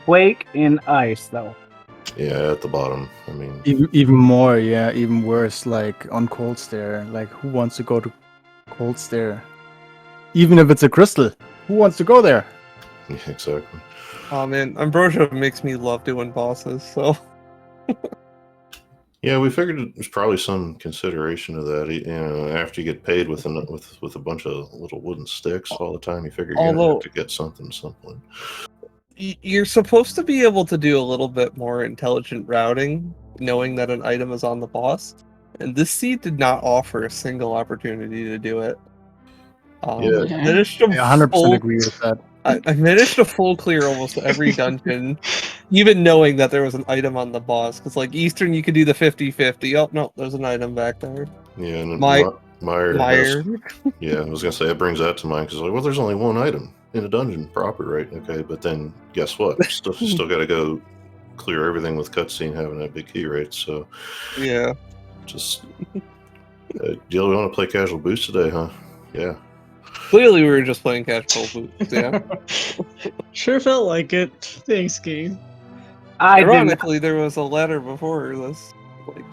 Quake in ice, though. yeah, at the bottom. I mean, Even more, yeah, even worse. Like on Cold Stare, like who wants to go to Cold Stare? Even if it's a crystal, who wants to go there? yeah, exactly. Oh man, Ambrosia makes me love doing bosses, so Yeah, we figured it was probably some consideration of that. You know, after you get paid with a bunch of little wooden sticks all the time, you figure you're gonna have to get something at some point. you're supposed to be able to do a little bit more intelligent routing, knowing that an item is on the boss. And this seed did not offer a single opportunity to do it. Yeah. I managed to I 100% full- agree with that. I managed to full clear almost every dungeon, even knowing that there was an item on the boss. Because like Eastern, you could do the 50-50. Oh no, there's an item back there. Yeah, and Meyer. yeah, I was gonna say it brings that to mind because like, well, there's only one item in a dungeon proper, right? Okay, but then guess what? Still got to go clear everything with cutscene having that big key, right? So Yeah. just do you want to play casual boost today, huh? Yeah. Clearly, we were just playing casual boots. Yeah. Sure felt like it. Thanks, game. Ironically, there was a letter before this, like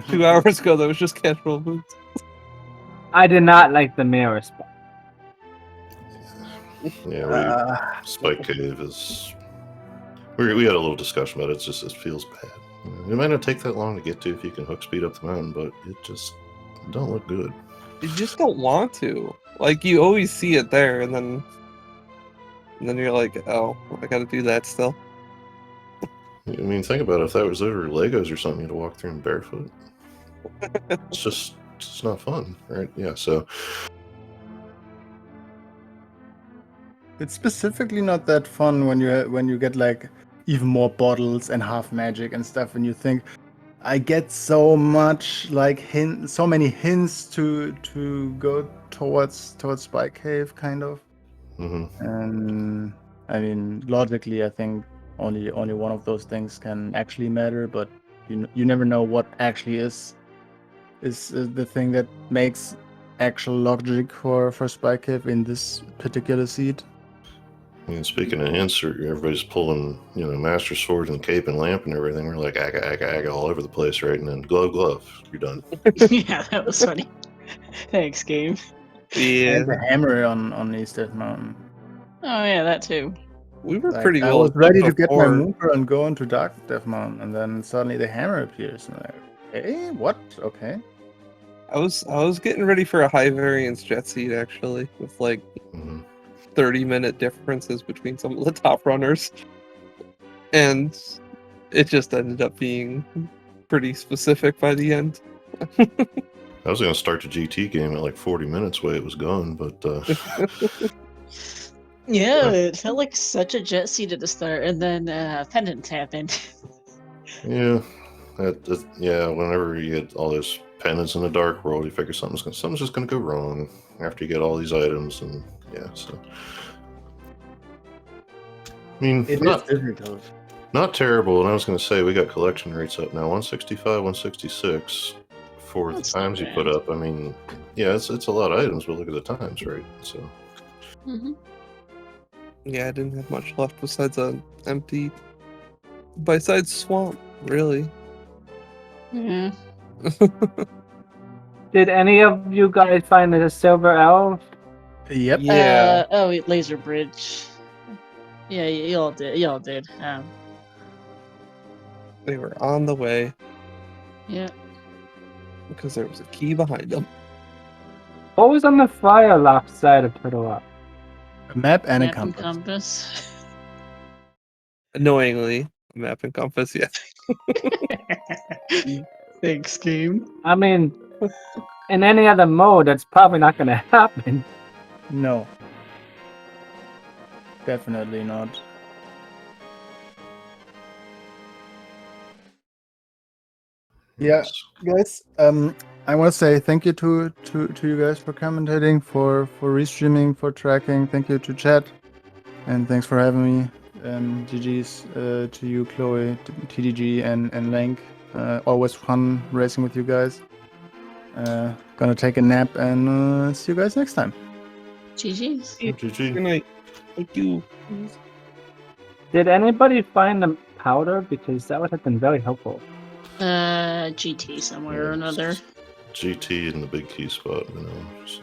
2 hours ago, that was just casual boots. I did not like the mirror spot. Yeah, Spike Cave is. We had a little discussion about it. It's just it feels bad. It might not take that long to get to if you can hook speed up the mountain, but it just don't look good. You just don't want to. Like you always see it there, and then you're like, oh, I got to do that still. I mean, think about it. If that was over Legos or something, you'd walk through them barefoot. It's just not fun, right? Yeah. So It's specifically not that fun when you get like even more bottles and half magic and stuff, and you think, I get so much like so many hints to go towards Spike Cave, kind of. Hmm. And I mean, logically, I think only one of those things can actually matter, but you never know what actually is the thing that makes actual logic for Spike Cave in this particular seed. And speaking of hints, everybody's pulling, master sword and cape and lamp and everything. We're like aga all over the place, right? And then glove, you're done. Yeah, that was funny. Thanks, game. Yeah, And the hammer on East Death Mountain. Oh yeah, that too. we were Like, pretty I well was ready to equipped get my before. Moonker and go into Dark Death Mountain, and then suddenly the hammer appears, and like, hey, what? Okay. I was getting ready for a high variance jet seat actually, with like Hmm. 30-minute differences between some of the top runners, and it just ended up being pretty specific by the end. I was going to start the GT game at like 40 minutes way it was going, but Yeah, it felt like such a jet seat at the start, and then Pendant happened. yeah, whenever you get all those pendants in the dark world, you figure something's just going to go wrong after you get all these items, and yeah, so. I mean, It is difficult. not terrible, and I was going to say we got collection rates up now, 165, 166 for That's the not times you bad. put up. I mean, yeah, it's a lot of items, but look at the times, right? So, Mm-hmm. Yeah, I didn't have much left besides besides swamp, really. Yeah. Did any of you guys find the silver elf? Yep. Yeah, Laser Bridge. Yeah, y'all did. Y'all did. they were on the way Yeah. because there was a key behind them. What was on the fire lock side of Turtle Rock? A map and a Map and compass. compass. Annoyingly, a map and compass, yeah. Thanks, game. I mean, in any other mode, that's probably not going to happen. No. Definitely not. Yeah, yes. guys. I want to say thank you to you guys for commentating, for restreaming, for tracking. Thank you to chat, and thanks for having me. GG's to you, Chloe, TDG, and Lank. Always fun racing with you guys. Gonna take a nap and see you guys next time. GG's. GG. Good night. Thank you. Did anybody find the powder? Because that would have been very helpful. GT somewhere or another. GT in the big key spot, so.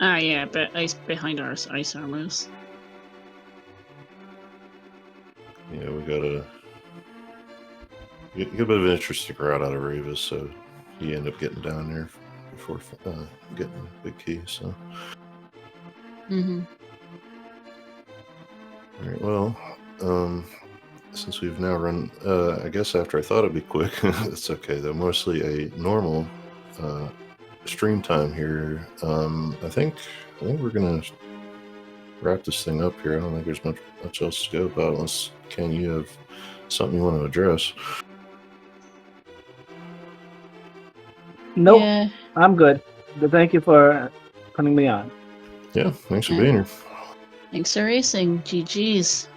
Ah, yeah, but ice behind our ice armors. Yeah, we got a bit of an interesting route out of Ravis, so you end up getting down there before getting the big key. So, Mm-hmm. all right. Well, since we've now run, I guess after I thought it'd be quick, it's okay though. Mostly a normal stream time here. I think we're gonna wrap this thing up here. I don't think there's much else to go about unless Ken, you have something you want to address. Nope, Yeah. I'm good. But thank you for putting me on. Yeah, thanks for being here. Thanks for racing. GG's.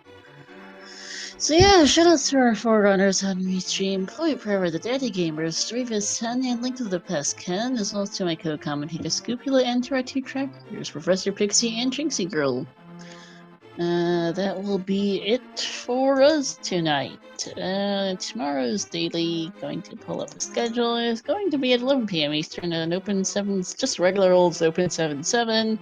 So yeah, shoutouts to our forerunners on Restream, Chloe Prayer, the Daddy Gamers, Revis 10, and Link to the Past Ken, as well as to my co-commentator Scoopula and to our two trackers, Professor Pixie and Jinxie Girl. That will be it for us tonight. Tomorrow's daily, going to pull up the schedule, is going to be at 11 p.m. Eastern, an open 7, just regular old open 7-7.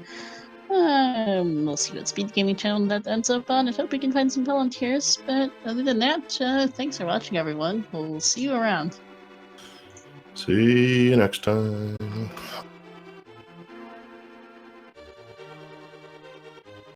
We'll see what speed gaming channel that ends up on. I hope we can find some volunteers, but other than that, thanks for watching, everyone. We'll see you around. See you next time.